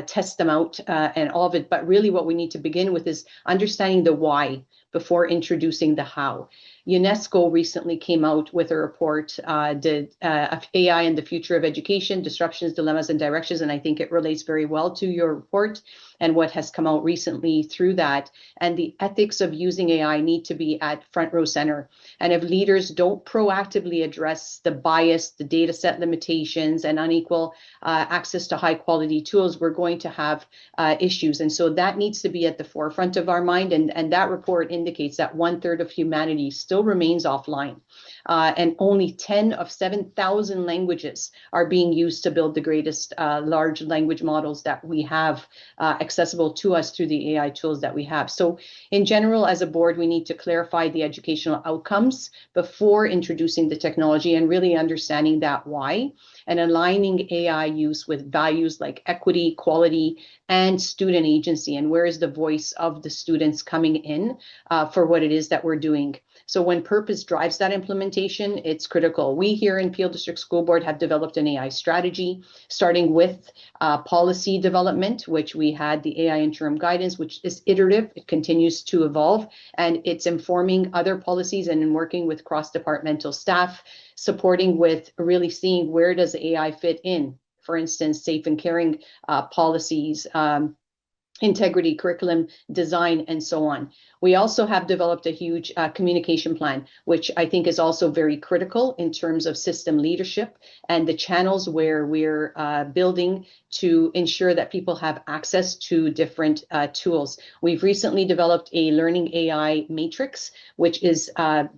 test them out and all of it. But really what we need to begin with is understanding the why before introducing the how. UNESCO recently came out with a report, AI and the Future of Education, Disruptions, Dilemmas, and Directions, and I think it relates very well to your report and what has come out recently through that. And the ethics of using AI need to be at front row center. And if leaders don't proactively address the bias, the data set limitations, and unequal access to high quality tools, we're going to have issues. And so that needs to be at the forefront of our mind. And that report indicates that 1/3 of humanity still remains offline. And only 10 of 7,000 languages are being used to build the greatest large language models that we have accessible to us through the AI tools that we have. So in general, as a board, we need to clarify the educational outcomes before introducing the technology and really understanding that why, and aligning AI use with values like equity, quality, and student agency. And where is the voice of the students coming in for what it is that we're doing? So when purpose drives that implementation, it's critical. We here in Peel District School Board have developed an AI strategy, starting with policy development, which we had the AI interim guidance, which is iterative. It continues to evolve, and it's informing other policies and in working with cross-departmental staff, supporting with really seeing where does AI fit in. For instance, safe and caring policies, integrity, curriculum design, and so on. We also have developed a huge communication plan, which I think is also very critical in terms of system leadership and the channels where we're building to ensure that people have access to different tools. We've recently developed a learning AI matrix, which is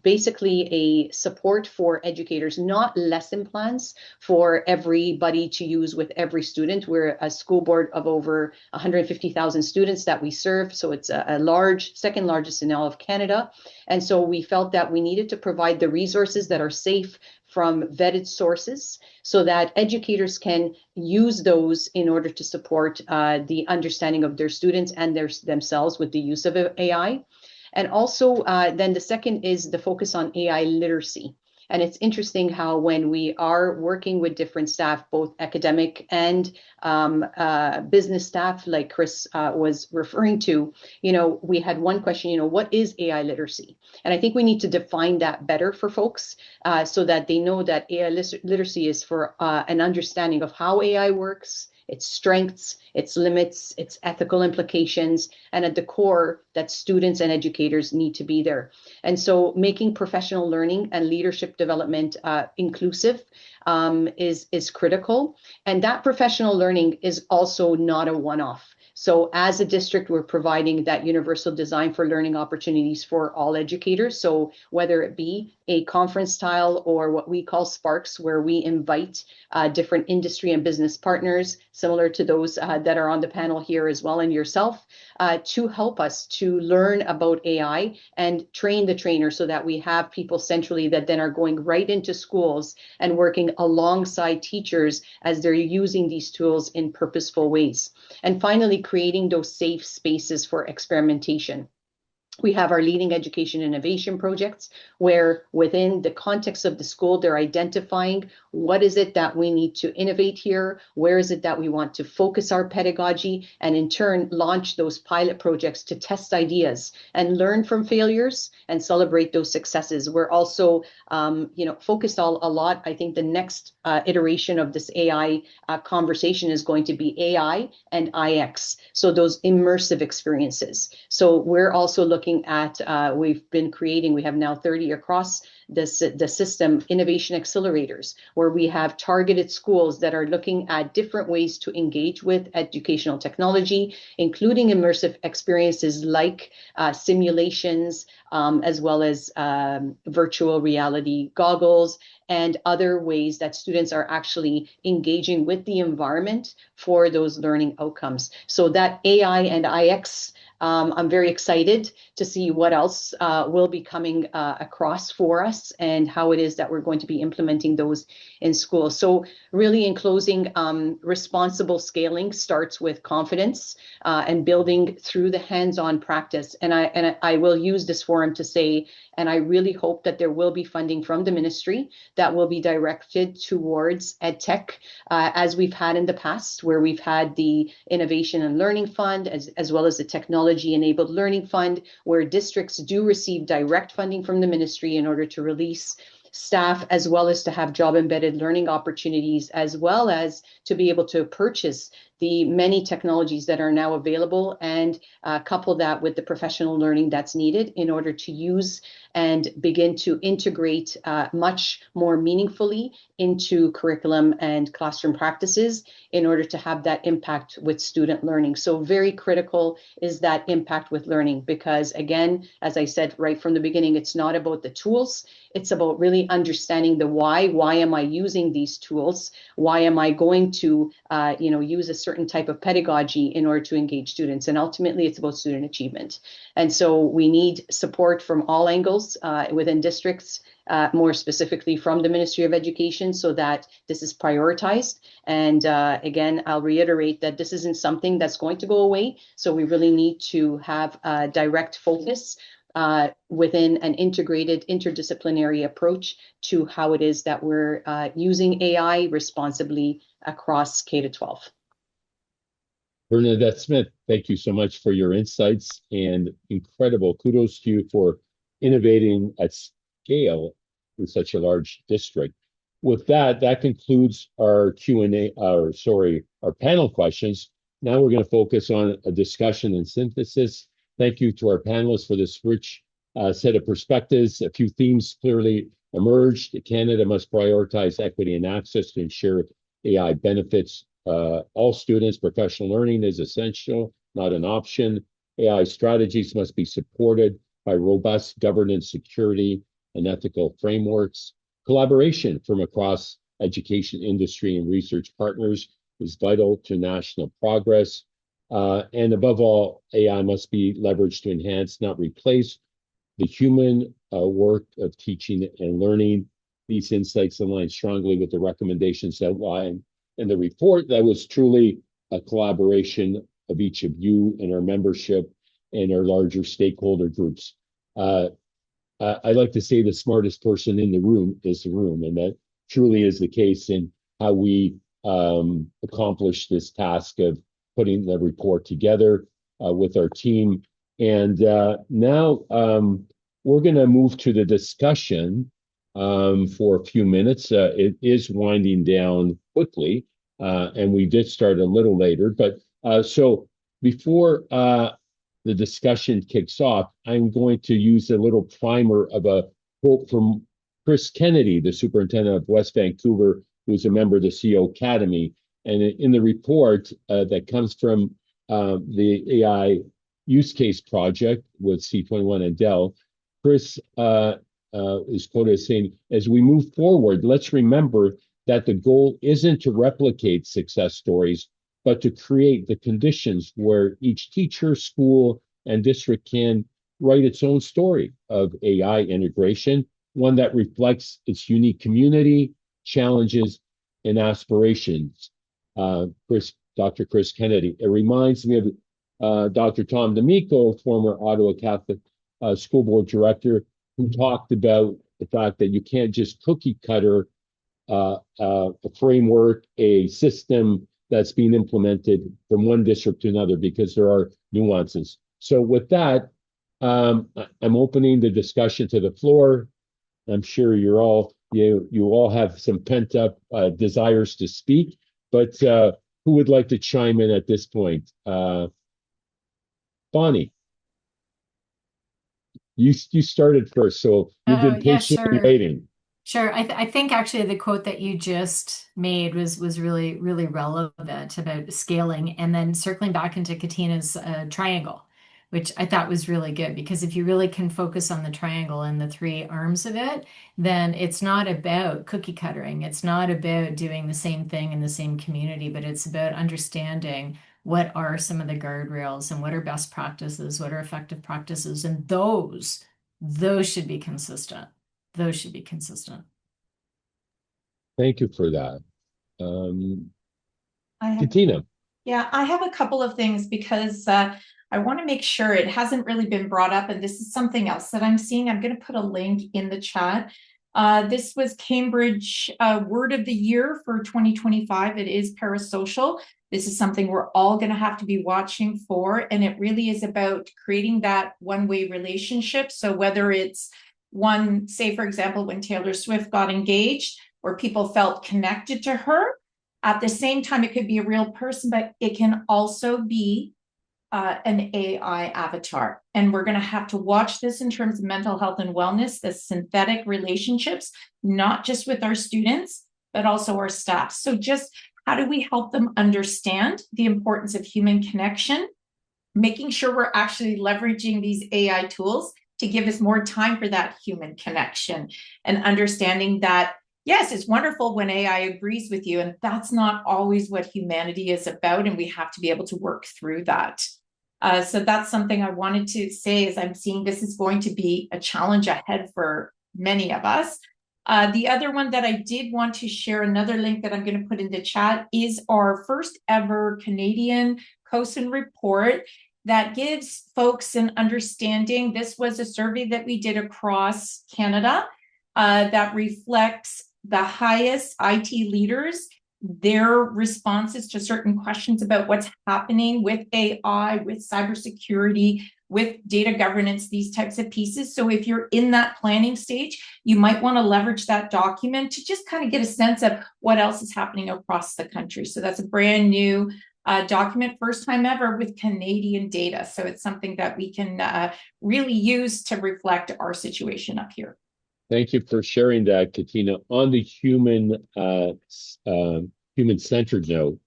basically a support for educators, not lesson plans for everybody to use with every student. We're a school board of over 150,000 students that we serve. So it's a large, second largest in all of Canada. And so we felt that we needed to provide the resources that are safe from vetted sources so that educators can use those in order to support the understanding of their students and themselves with the use of AI. And also then the second is the focus on AI literacy. And it's interesting how when we are working with different staff, both academic and business staff, like Chris was referring to, we had one question, what is AI literacy? And I think we need to define that better for folks so that they know that AI literacy is for an understanding of how AI works, its strengths, its limits, its ethical implications, and at the core that students and educators need to be there. And so making professional learning and leadership development inclusive is critical. And that professional learning is also not a one-off. So as a district, we're providing that universal design for learning opportunities for all educators. So whether it be a conference style or what we call Sparks, where we invite different industry and business partners, similar to those that are on the panel here as well, and yourself, to help us to learn about AI and train the trainer so that we have people centrally that then are going right into schools and working alongside teachers as they're using these tools in purposeful ways. And finally, creating those safe spaces for experimentation. We have our leading education innovation projects, where within the context of the school, they're identifying what is it that we need to innovate here, where is it that we want to focus our pedagogy, and in turn launch those pilot projects to test ideas and learn from failures and celebrate those successes. We're also focused a lot. I think the next iteration of this AI conversation is going to be AI and IX, so those immersive experiences. So we're also looking at, we have now 30 across the system, innovation accelerators, where we have targeted schools that are looking at different ways to engage with educational technology, including immersive experiences like simulations, as well as virtual reality goggles, and other ways that students are actually engaging with the environment for those learning outcomes. So that AI and IX, I'm very excited to see what else will be coming across for us and how it is that we're going to be implementing those in school. So really, in closing, responsible scaling starts with confidence and building through the hands-on practice. And I will use this forum to say, and I really hope that there will be funding from the ministry that will be directed towards EdTech, as we've had in the past, where we've had the Innovation and Learning Fund, as well as the Technology Enabled Learning Fund, where districts do receive direct funding from the ministry in order to release staff, as well as to have job embedded learning opportunities, as well as to be able to purchase the many technologies that are now available, and couple that with the professional learning that's needed in order to use and begin to integrate much more meaningfully into curriculum and classroom practices in order to have that impact with student learning. So very critical is that impact with learning, because again, as I said right from the beginning, it's not about the tools. It's about really understanding the why. Why am I using these tools? Why am I going to use a certain type of pedagogy in order to engage students? And ultimately, it's about student achievement. And so we need support from all angles within districts, more specifically from the Ministry of Education, so that this is prioritized. And again, I'll reiterate that this isn't something that's going to go away. So we really need to have a direct focus within an integrated interdisciplinary approach to how it is that we're using AI responsibly across K-12. Bernadette Smith, thank you so much for your insights, and incredible kudos to you for innovating at scale in such a large district. With that, that concludes our Q&A, our panel questions. Now we're going to focus on a discussion and synthesis. Thank you to our panelists for this rich set of perspectives. A few themes clearly emerged. Canada must prioritize equity and access to ensure AI benefits all students. Professional learning is essential, not an option. AI strategies must be supported by robust governance, security, and ethical frameworks. Collaboration from across education industry and research partners is vital to national progress. And above all, AI must be leveraged to enhance, not replace, the human work of teaching and learning. These insights align strongly with the recommendations outlined in the report. That was truly a collaboration of each of you and our membership and our larger stakeholder groups. I like to say the smartest person in the room is the room, and that truly is the case in how we accomplish this task of putting the report together with our team. And now we're going to move to the discussion for a few minutes. It is winding down quickly, and we did start a little later. But so before the discussion kicks off, I'm going to use a little primer of a quote from Chris Kennedy, the superintendent of West Vancouver, who's a member of the CEO Academy. And in the report that comes from the AI use case project with C21 and Dell, Chris is quoted as saying, as we move forward, let's remember that the goal isn't to replicate success stories, but to create the conditions where each teacher, school, and district can write its own story of AI integration, one that reflects its unique community, challenges, and aspirations. Dr. Chris Kennedy. It reminds me of Dr. Tom D'Amico, former Ottawa Catholic school board director who talked about the fact that you can't just cookie cutter a framework, a system that's being implemented from one district to another because there are nuances. So with that, I'm opening the discussion to the floor. I'm sure you all have some pent up desires to speak, but who would like to chime in at this point? Bonnie, you started first, so you've been Yeah, patiently sure. waiting. Sure. I think actually the quote that you just made was really, really relevant about scaling and then circling back into Katina's triangle, which I thought was really good because if you really can focus on the triangle and the three arms of it, then it's not about cookie cuttering. It's not about doing the same thing in the same community, but it's about understanding what are some of the guardrails and what are best practices, what are effective practices, and those should be consistent. Those should be consistent. Thank you for that. Um, I have, Katina. yeah, I have a couple of things because I want to make sure it hasn't really been brought up, and this is something else that I'm seeing. I'm going to put a link in the chat. This was Cambridge Word of the Year for 2025. It is parasocial. This is something we're all going to have to be watching for, and it really is about creating that one-way relationship. So whether it's one, say, for example, when Taylor Swift got engaged, where people felt connected to her, at the same time, it could be a real person, but it can also be an AI avatar. And we're going to have to watch this in terms of mental health and wellness, the synthetic relationships, not just with our students, but also our staff. So just how do we help them understand the importance of human connection, making sure we're actually leveraging these AI tools to give us more time for that human connection and understanding that yes, it's wonderful when AI agrees with you, and that's not always what humanity is about, and we have to be able to work through that. So that's something I wanted to say as I'm seeing this is going to be a challenge ahead for many of us. The other one that I did want to share, another link that I'm going to put in the chat, is our first ever Canadian COSIN report that gives folks an understanding. This was a survey that we did across Canada that reflects the highest IT leaders, their responses to certain questions about what's happening with AI, with cybersecurity, with data governance, these types of pieces. So if you're in that planning stage, you might want to leverage that document to just kind of get a sense of what else is happening across the country. So that's a brand new document, first time ever with Canadian data. So it's something that we can really use to reflect our situation up here. Thank you for sharing that, Katina. On the human-centered note,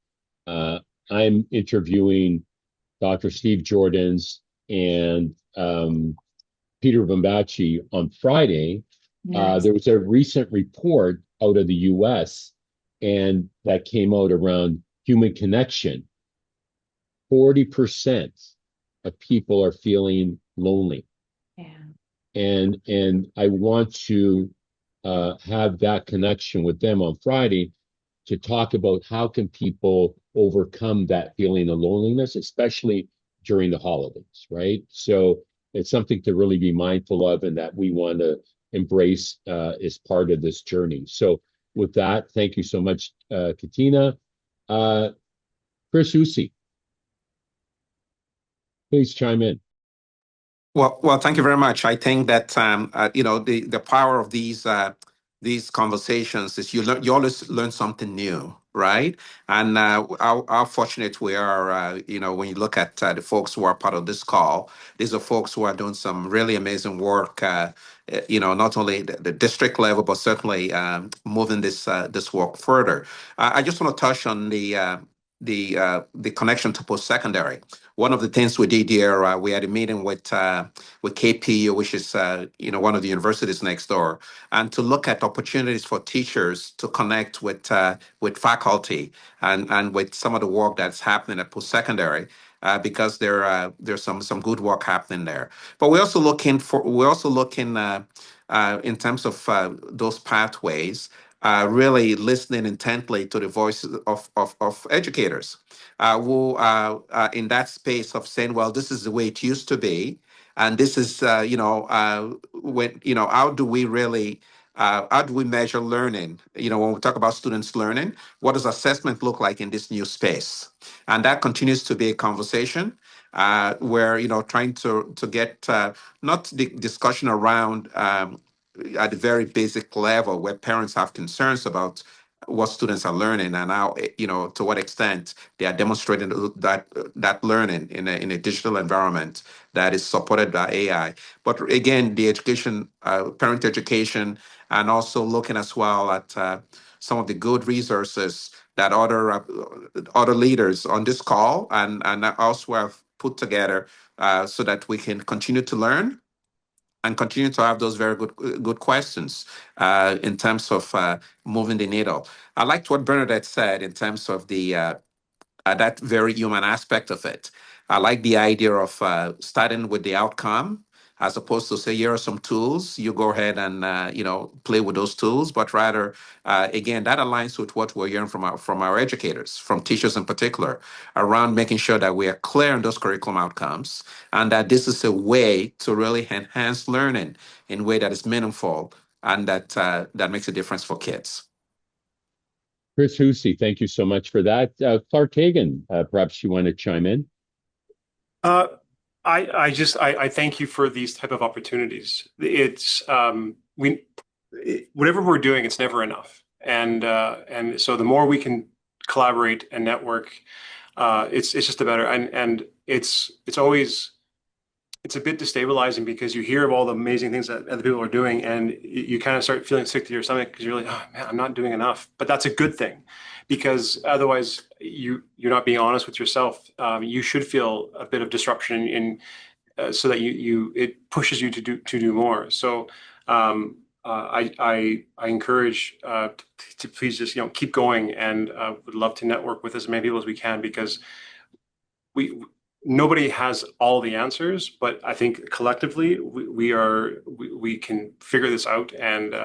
I'm interviewing Dr. Steve Jordans and Peter Bambachi on Friday. Nice. There was a recent report out of the US and that came out around human connection. 40% of people are feeling lonely. Yeah. And I want to have that connection with them on Friday to talk about how can people overcome that feeling of loneliness, especially during the holidays, right? So it's something to really be mindful of and that we want to embrace as part of this journey. So with that, thank you so much, Katina. Chris Usi, please chime in. Well, thank you very much. I think that the power of these conversations is you always learn something new, right? And how fortunate we are, when you look at the folks who are part of this call, these are folks who are doing some really amazing work. Not only the district level, but certainly moving this work further. I just want to touch on the connection to post-secondary. One of the things we did here, we had a meeting with KPU, which is one of the universities next door, and to look at opportunities for teachers to connect with faculty and with some of the work that's happening at post-secondary. Because there's some good work happening there, but we're also looking in terms of those pathways. Really listening intently to the voices of educators who are in that space of saying, well, this is the way it used to be. And this is, when, how do we measure learning? When we talk about students learning, what does assessment look like in this new space? And that continues to be a conversation where, trying to get not the discussion around at the very basic level where parents have concerns about what students are learning and how, to what extent they are demonstrating that learning in a digital environment that is supported by AI. But again, the education, parent education, and also looking as well at some of the good resources that other leaders on this call and elsewhere have put together so that we can continue to learn and continue to have those very good questions in terms of moving the needle. I liked what Bernadette said in terms of the that very human aspect of it. I like the idea of starting with the outcome as opposed to say, here are some tools, you go ahead and play with those tools, but rather, again, that aligns with what we're hearing from our educators, from teachers in particular, around making sure that we are clear on those curriculum outcomes and that this is a way to really enhance learning in a way that is meaningful and that makes a difference for kids. Chris Hussey, thank you so much for that. Clark Hagan, perhaps you want to chime in? I thank you for these type of opportunities. It's whatever we're doing, it's never enough. And so the more we can collaborate and network, it's just a better, and it's always, it's a bit destabilizing because you hear of all the amazing things that other people are doing and you kind of start feeling sick to your stomach because you're like, oh man, I'm not doing enough. But that's a good thing because otherwise you're not being honest with yourself. You should feel a bit of disruption in so that it pushes you to do more. So I encourage to please just keep going and would love to network with as many people as we can because nobody has all the answers, but I think collectively we can figure this out and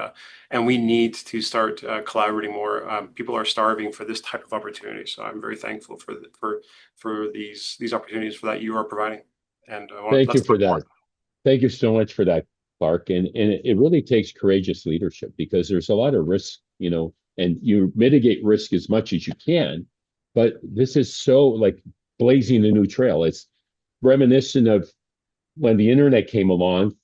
we need to start collaborating more. People are starving for this type of opportunity, so I'm very thankful for these opportunities that you are providing. And thank you for that. Thank you so much for that, Clark. And it really takes courageous leadership because there's a lot of risk, and you mitigate risk as much as you can. But this is so like blazing a new trail. It's reminiscent of when the internet came along,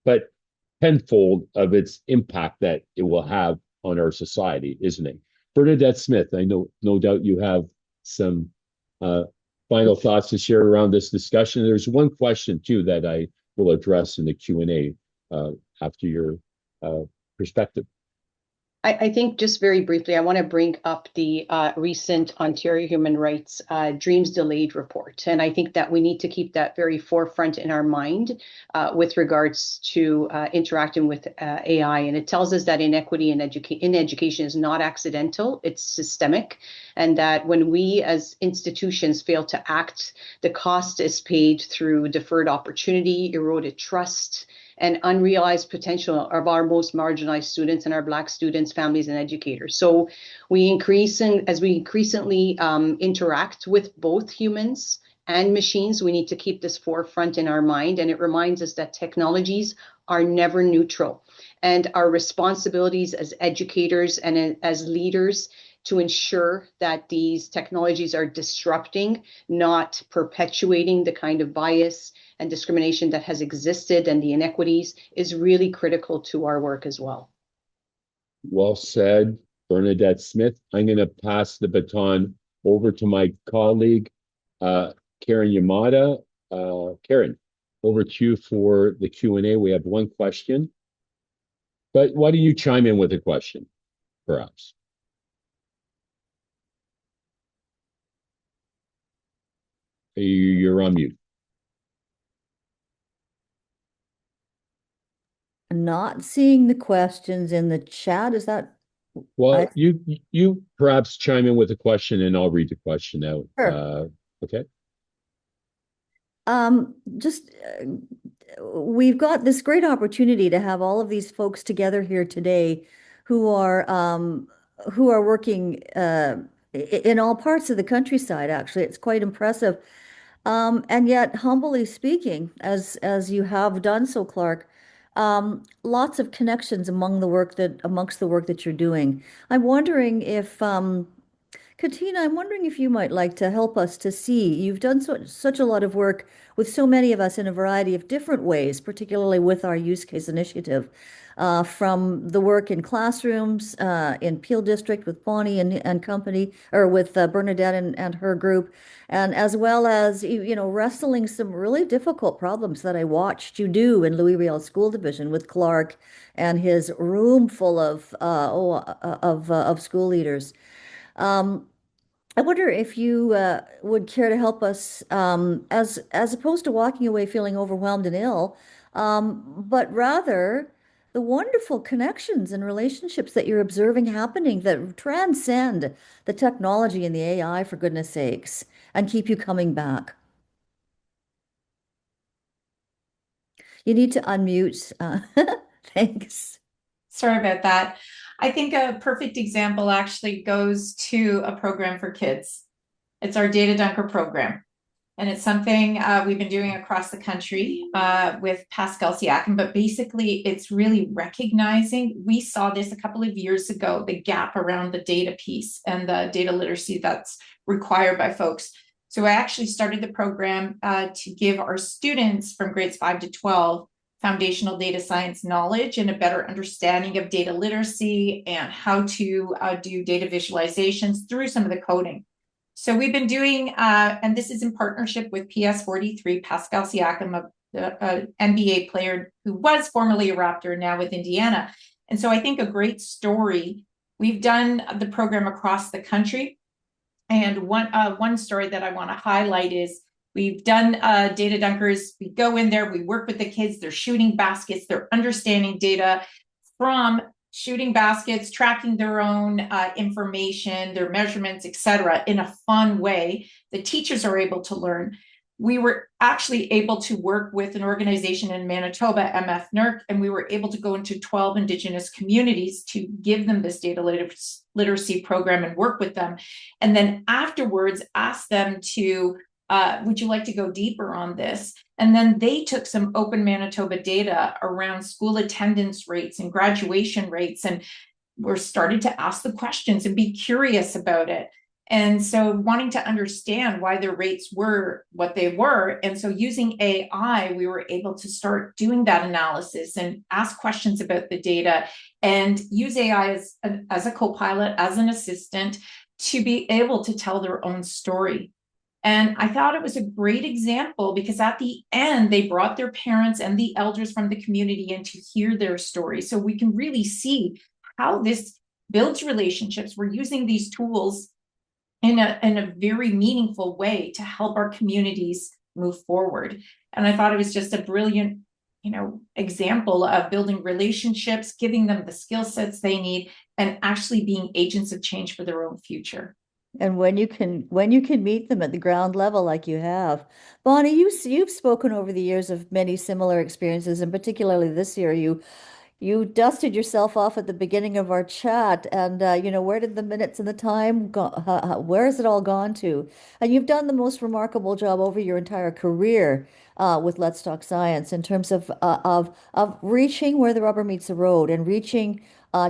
but tenfold of its impact that it will have on our society, isn't it? Bernadette Smith, I know no doubt you have some final thoughts to share around this discussion. There's one question too that I will address in the Q&A after your perspective. I think just very briefly, I want to bring up the recent Ontario Human Rights Dreams Delayed report. And I think that we need to keep that very forefront in our mind with regards to interacting with AI. And it tells us that inequity in education is not accidental, it's systemic. And that when we as institutions fail to act, the cost is paid through deferred opportunity, eroded trust, and unrealized potential of our most marginalized students and our Black students, families, and educators. So as we increasingly interact with both humans and machines, we need to keep this forefront in our mind. And it reminds us that technologies are never neutral. And our responsibilities as educators and as leaders to ensure that these technologies are disrupting, not perpetuating the kind of bias and discrimination that has existed and the inequities is really critical to our work as well. Well said, Bernadette Smith. I'm going to pass the baton over to my colleague, Karen Yamada. Karen, over to you for the Q&A. We have one question, but why don't you chime in with a question, perhaps? You're on mute. Not seeing the questions in the chat. Is that? Well, you perhaps chime in with a question and I'll read the question out. Sure. Okay. We've got this great opportunity to have all of these folks together here today who are working in all parts of the countryside. Actually, it's quite impressive. And yet, humbly speaking, as you have done so, Clark, lots of connections amongst the work that you're doing. I'm wondering if Katina, I'm wondering if you might like to help us to see. You've done such a lot of work with so many of us in a variety of different ways, particularly with our use case initiative, from the work in classrooms in Peel District with Bonnie and company, or with Bernadette and her group, and as well as wrestling some really difficult problems that I watched you do in Louis Riel School Division with Clark and his room full of school leaders. Um, I wonder if you would care to help us, as opposed to walking away feeling overwhelmed and ill, but rather the wonderful connections and relationships that you're observing happening that transcend the technology and the AI, for goodness sakes, and keep you coming back. You need to unmute. Thanks. Sorry about that. I think a perfect example actually goes to a program for kids. It's our Data Dunker program. And it's something we've been doing across the country with Pascal Siakam, but basically it's really recognizing, we saw this a couple of years ago, the gap around the data piece and the data literacy that's required by folks. So I actually started the program to give our students from grades 5 to 12 foundational data science knowledge and a better understanding of data literacy and how to do data visualizations through some of the coding. So we've been doing, and this is in partnership with PS43, Pascal Siakam, an NBA player who was formerly a Raptor, now with Indiana. And so I think a great story, we've done the program across the country. And one story that I want to highlight is we've done Data Dunkers. We go in there, we work with the kids, they're shooting baskets, they're understanding data from shooting baskets, tracking their own information, their measurements, etc., in a fun way. The teachers are able to learn. We were actually able to work with an organization in Manitoba, MF and we were able to go into 12 Indigenous communities to give them this data literacy program and work with them. And then afterwards, ask them to, would you like to go deeper on this? And then they took some open Manitoba data around school attendance rates and graduation rates, and were started to ask the questions and be curious about it. And so wanting to understand why their rates were what they were. And so using AI, we were able to start doing that analysis and ask questions about the data and use AI as a co-pilot, as an assistant, to be able to tell their own story. And I thought it was a great example because at the end, they brought their parents and the elders from the community in to hear their story. So we can really see how this builds relationships. We're using these tools in a very meaningful way to help our communities move forward. And I thought it was just a brilliant, example of building relationships, giving them the skill sets they need, and actually being agents of change for their own future. And when you can meet them at the ground level like you have. Bonnie, you've spoken over the years of many similar experiences, and particularly this year, you dusted yourself off at the beginning of our chat, and where did the minutes and the time go? Where has it all gone to? And you've done the most remarkable job over your entire career with Let's Talk Science in terms of reaching where the rubber meets the road and reaching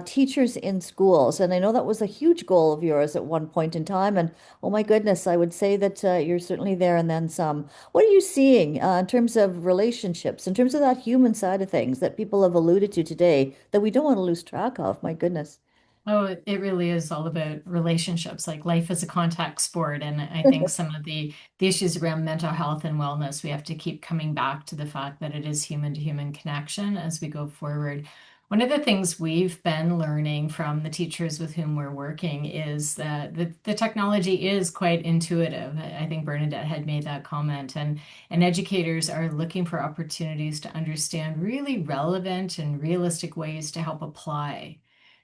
teachers in schools. And I know that was a huge goal of yours at one point in time. And oh my goodness, I would say that you're certainly there and then some. What are you seeing in terms of relationships, in terms of that human side of things that people have alluded to today that we don't want to lose track of? My goodness. Oh, it really is all about relationships. Like life is a contact sport. And I think some of the issues around mental health and wellness, we have to keep coming back to the fact that it is human to human connection as we go forward. One of the things we've been learning from the teachers with whom we're working is that the technology is quite intuitive. I think Bernadette had made that comment, and educators are looking for opportunities to understand really relevant and realistic ways to help apply.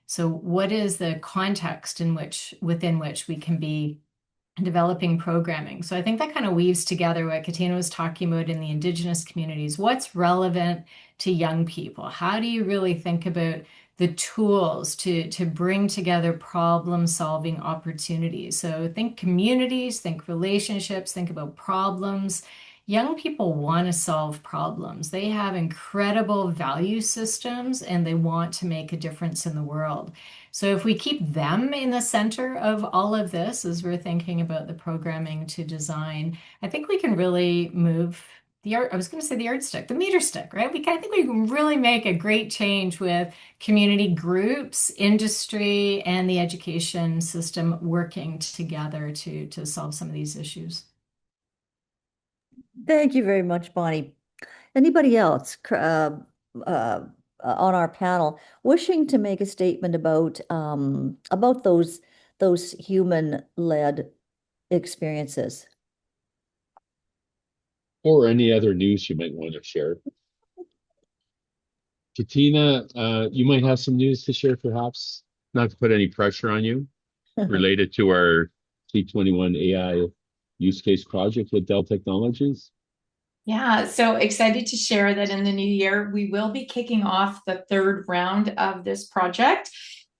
So what is the context within which we can be developing programming? So I think that kind of weaves together what Katina was talking about in the Indigenous communities. What's relevant to young people? How do you really think about the tools to bring together problem-solving opportunities. So think communities, think relationships, think about problems. Young people want to solve problems. They have incredible value systems and they want to make a difference in the world. So if we keep them in the center of all of this as we're thinking about the programming to design, I think we can really move the art, I was going to say the yardstick, the meter stick, right? I think we can really make a great change with community groups, industry, and the education system working together to solve some of these issues. Thank you very much, Bonnie. Anybody else on our panel wishing to make a statement about those human-led experiences? Or any other news you might want to share. Katina, you might have some news to share, perhaps, not to put any pressure on you, related to our C21 AI use case project with Dell Technologies. Yeah, so excited to share that in the new year, we will be kicking off the third round of this project.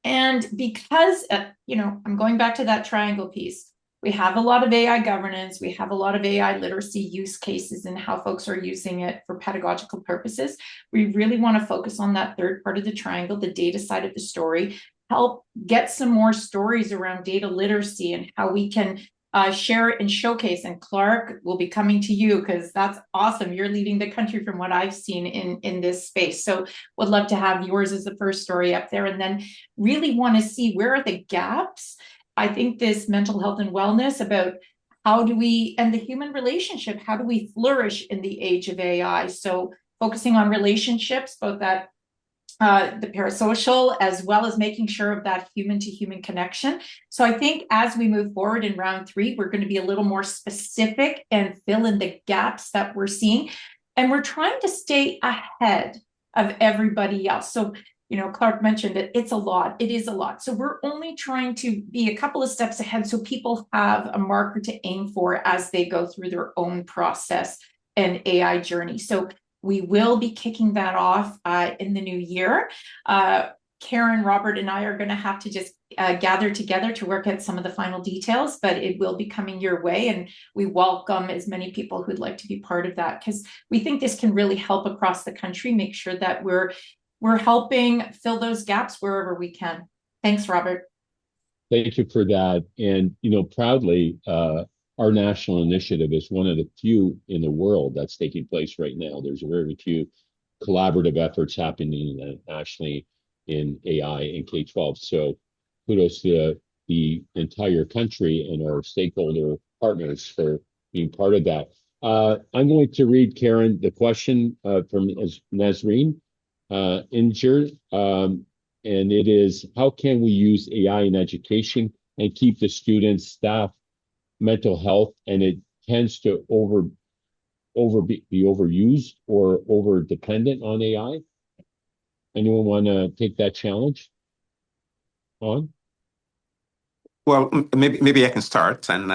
And because, I'm going back to that triangle piece, we have a lot of AI governance, we have a lot of AI literacy use cases and how folks are using it for pedagogical purposes. We really want to focus on that third part of the triangle, the data side of the story, help get some more stories around data literacy and how we can share it and showcase. And Clark will be coming to you because that's awesome. You're leading the country from what I've seen in this space. So would love to have yours as the first story up there, and then really want to see where are the gaps. I think this mental health and wellness about how do we, and the human relationship, how do we flourish in the age of AI? So focusing on relationships, both that the parasocial, as well as making sure of that human to human connection. So I think as we move forward in round 3, we're going to be a little more specific and fill in the gaps that we're seeing. And we're trying to stay ahead of everybody else. So, Clark mentioned it, it's a lot. It is a lot. So we're only trying to be a couple of steps ahead so people have a marker to aim for as they go through their own process and AI journey. So we will be kicking that off in the new year. Karen, Robert, and I are going to have to just gather together to work out some of the final details, but it will be coming your way. And we welcome as many people who'd like to be part of that, because we think this can really help across the country, make sure that we're helping fill those gaps wherever we can. Thanks, Robert. Thank you for that. And, proudly, our national initiative is one of the few in the world that's taking place right now. There's very few collaborative efforts happening nationally in AI and K-12. So kudos to the entire country and our stakeholder partners for being part of that. I'm going to read, Karen, the question from Nazreen Injure, and it is, how can we use AI in education and keep the students, staff, mental health, and it tends to be overused or over dependent on AI? Anyone want to take that challenge on? Well, maybe I can start, and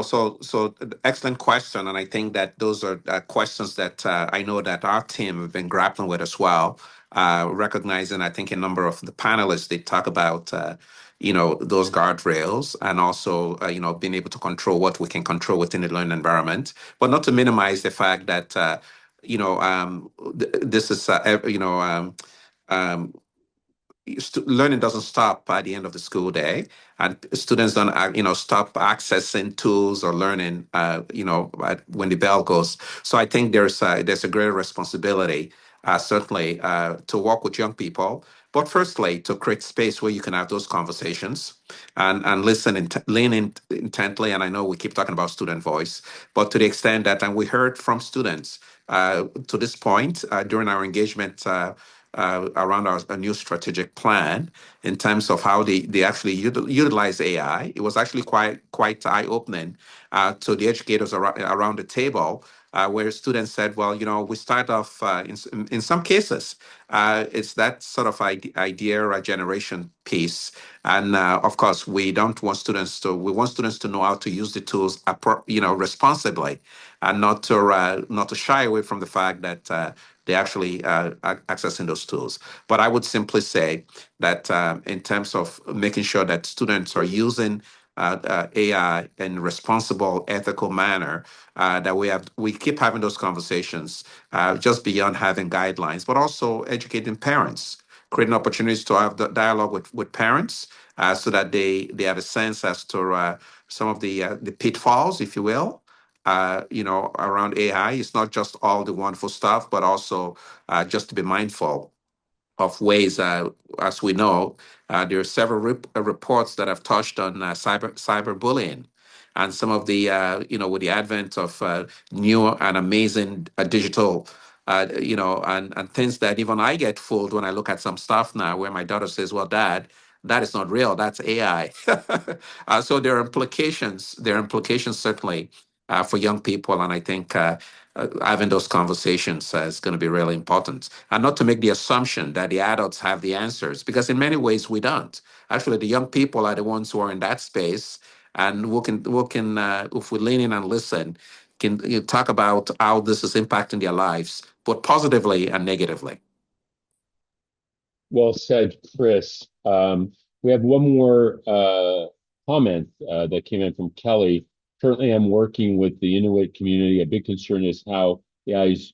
so excellent question, and I think that those are questions that I know that our team have been grappling with as well. Recognizing, I think a number of the panelists, they talk about those guardrails, and also being able to control what we can control within the learning environment, but not to minimize the fact that this is learning doesn't stop at the end of the school day, and students don't stop accessing tools or learning when the bell goes. So I think there's a great responsibility certainly to work with young people, but firstly to create space where you can have those conversations and listen and lean in intently. And I know we keep talking about student voice, but to the extent that, and we heard from students to this point during our engagement around our new strategic plan in terms of how they actually utilize AI. It was actually quite eye-opening to the educators around the table, where students said, well, we start off in some cases, it's that sort of idea generation piece. And of course, we want students to know how to use the tools responsibly, and not to shy away from the fact that they're actually accessing those tools. But I would simply say that in terms of making sure that students are using AI in responsible, ethical manner, that we keep having those conversations just beyond having guidelines, but also educating parents, creating opportunities to have the dialogue with parents so that they have a sense as to some of the pitfalls, if you will, around AI. It's not just all the wonderful stuff, but also just to be mindful of ways, as we know, there are several reports that have touched on cyberbullying, and some of the with the advent of new and amazing digital, and things that even I get fooled when I look at some stuff now, where my daughter says, "Well, Dad, that is not real. That's AI." So there are implications. There are implications certainly for young people, and I think having those conversations is going to be really important. And not to make the assumption that the adults have the answers, because in many ways we don't. Actually, the young people are the ones who are in that space, and who can if we lean in and listen, can talk about how this is impacting their lives, both positively and negatively. Well said, Chris. We have one more comment that came in from Kelly. Currently, I'm working with the Inuit community. A big concern is how AI is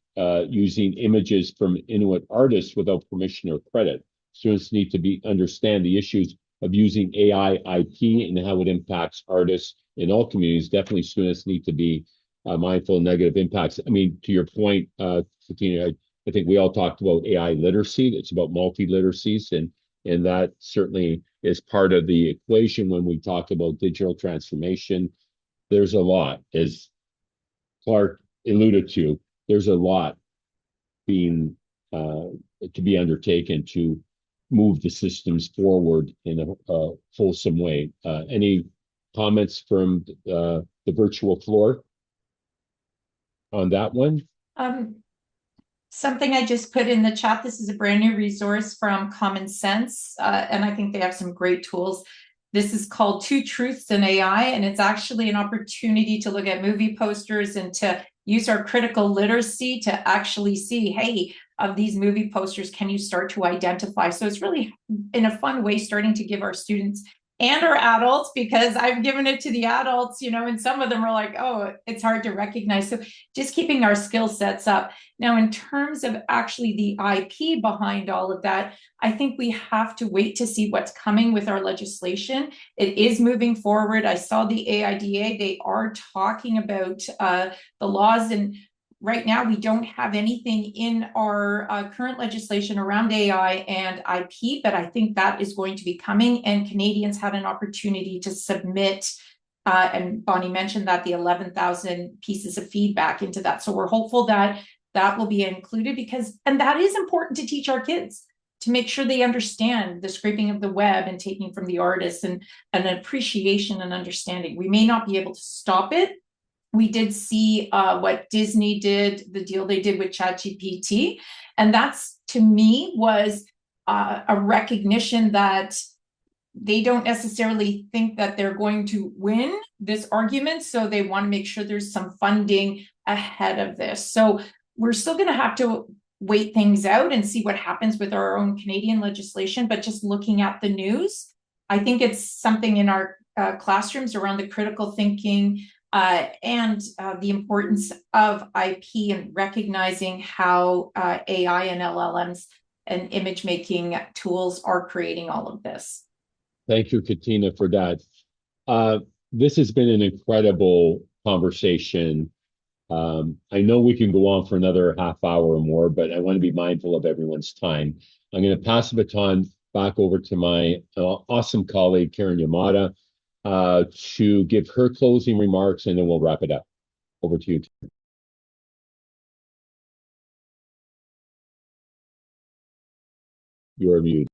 using images from Inuit artists without permission or credit. Students need to understand the issues of using AI IP and how it impacts artists in all communities. Definitely, students need to be mindful of negative impacts. I mean, to your point, Katina, I think we all talked about AI literacy. It's about multi-literacies, and that certainly is part of the equation when we talk about digital transformation. There's a lot, as Clark alluded to, there's a lot being to be undertaken to move the systems forward in a wholesome way. Any comments from the virtual floor on that one? Something I just put in the chat. This is a brand new resource from Common Sense, and I think they have some great tools. This is called Two Truths in AI, and it's actually an opportunity to look at movie posters and to use our critical literacy to actually see, hey, of these movie posters, can you start to identify? So it's really, in a fun way, starting to give our students and our adults, because I've given it to the adults, and some of them are like, oh, it's hard to recognize. So just keeping our skill sets up. Now, in terms of actually the IP behind all of that, I think we have to wait to see what's coming with our legislation. It is moving forward. I saw the AIDA, they are talking about the laws, and right now we don't have anything in our current legislation around AI and IP, but I think that is going to be coming, and Canadians had an opportunity to submit, and Bonnie mentioned that, the 11,000 pieces of feedback into that. So we're hopeful that that will be included, and that is important to teach our kids, to make sure they understand the scraping of the web and taking from the artists, and an appreciation and understanding. We may not be able to stop it. We did see what Disney did, the deal they did with ChatGPT. And that's, to me, was a recognition that they don't necessarily think that they're going to win this argument. So they want to make sure there's some funding ahead of this. So we're still going to have to wait things out and see what happens with our own Canadian legislation. But just looking at the news, I think it's something in our classrooms around the critical thinking and the importance of IP, and recognizing how AI and LLMs and image making tools are creating all of this. Thank you, Katina, for that. This has been an incredible conversation. I know we can go on for another half hour or more, but I want to be mindful of everyone's time. I'm going to pass the baton back over to my awesome colleague, Karen Yamada, to give her closing remarks, and then we'll wrap it up. Over to you. You're muted.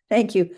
Thank you.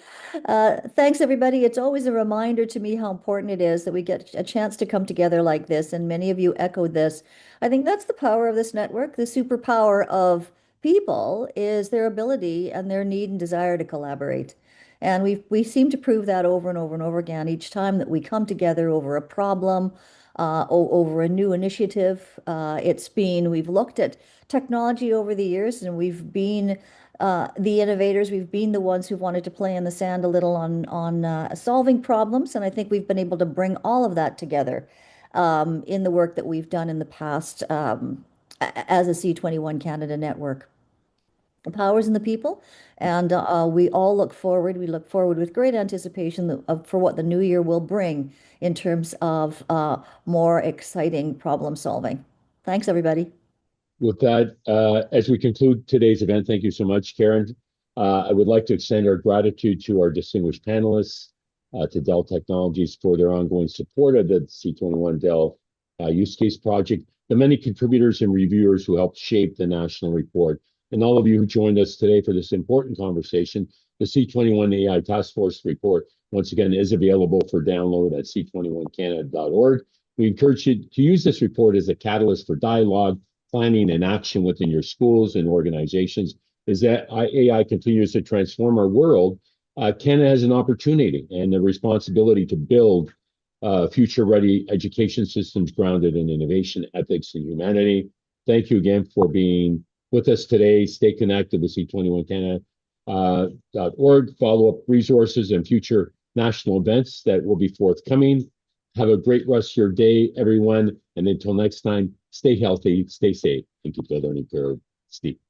Thanks, everybody. It's always a reminder to me how important it is that we get a chance to come together like this, and many of you echoed this. I think that's the power of this network. The superpower of people is their ability and their need and desire to collaborate. And we seem to prove that over and over and over again each time that we come together over a problem, over a new initiative. We've looked at technology over the years, and we've been the innovators. We've been the ones who wanted to play in the sand a little on solving problems, and I think we've been able to bring all of that together in the work that we've done in the past as a C21 Canada network. The power's in the people, and we all look forward. We look forward with great anticipation for what the new year will bring in terms of more exciting problem solving. Thanks, everybody. With that, as we conclude today's event, thank you so much, Karen. I would like to extend our gratitude to our distinguished panelists, to Dell Technologies for their ongoing support of the C21 Dell use case project, the many contributors and reviewers who helped shape the national report, and all of you who joined us today for this important conversation. The C21 AI Task Force report, once again, is available for download at c21canada.org. We encourage you to use this report as a catalyst for dialogue, planning, and action within your schools and organizations. As that AI continues to transform our world, Canada has an opportunity and a responsibility to build future-ready education systems grounded in innovation, ethics, and humanity. Thank you again for being with us today. Stay connected with c21canada.org. Follow up resources and future national events that will be forthcoming. Have a great rest of your day, everyone. And until next time, stay healthy, stay safe, and keep the learning curve steep.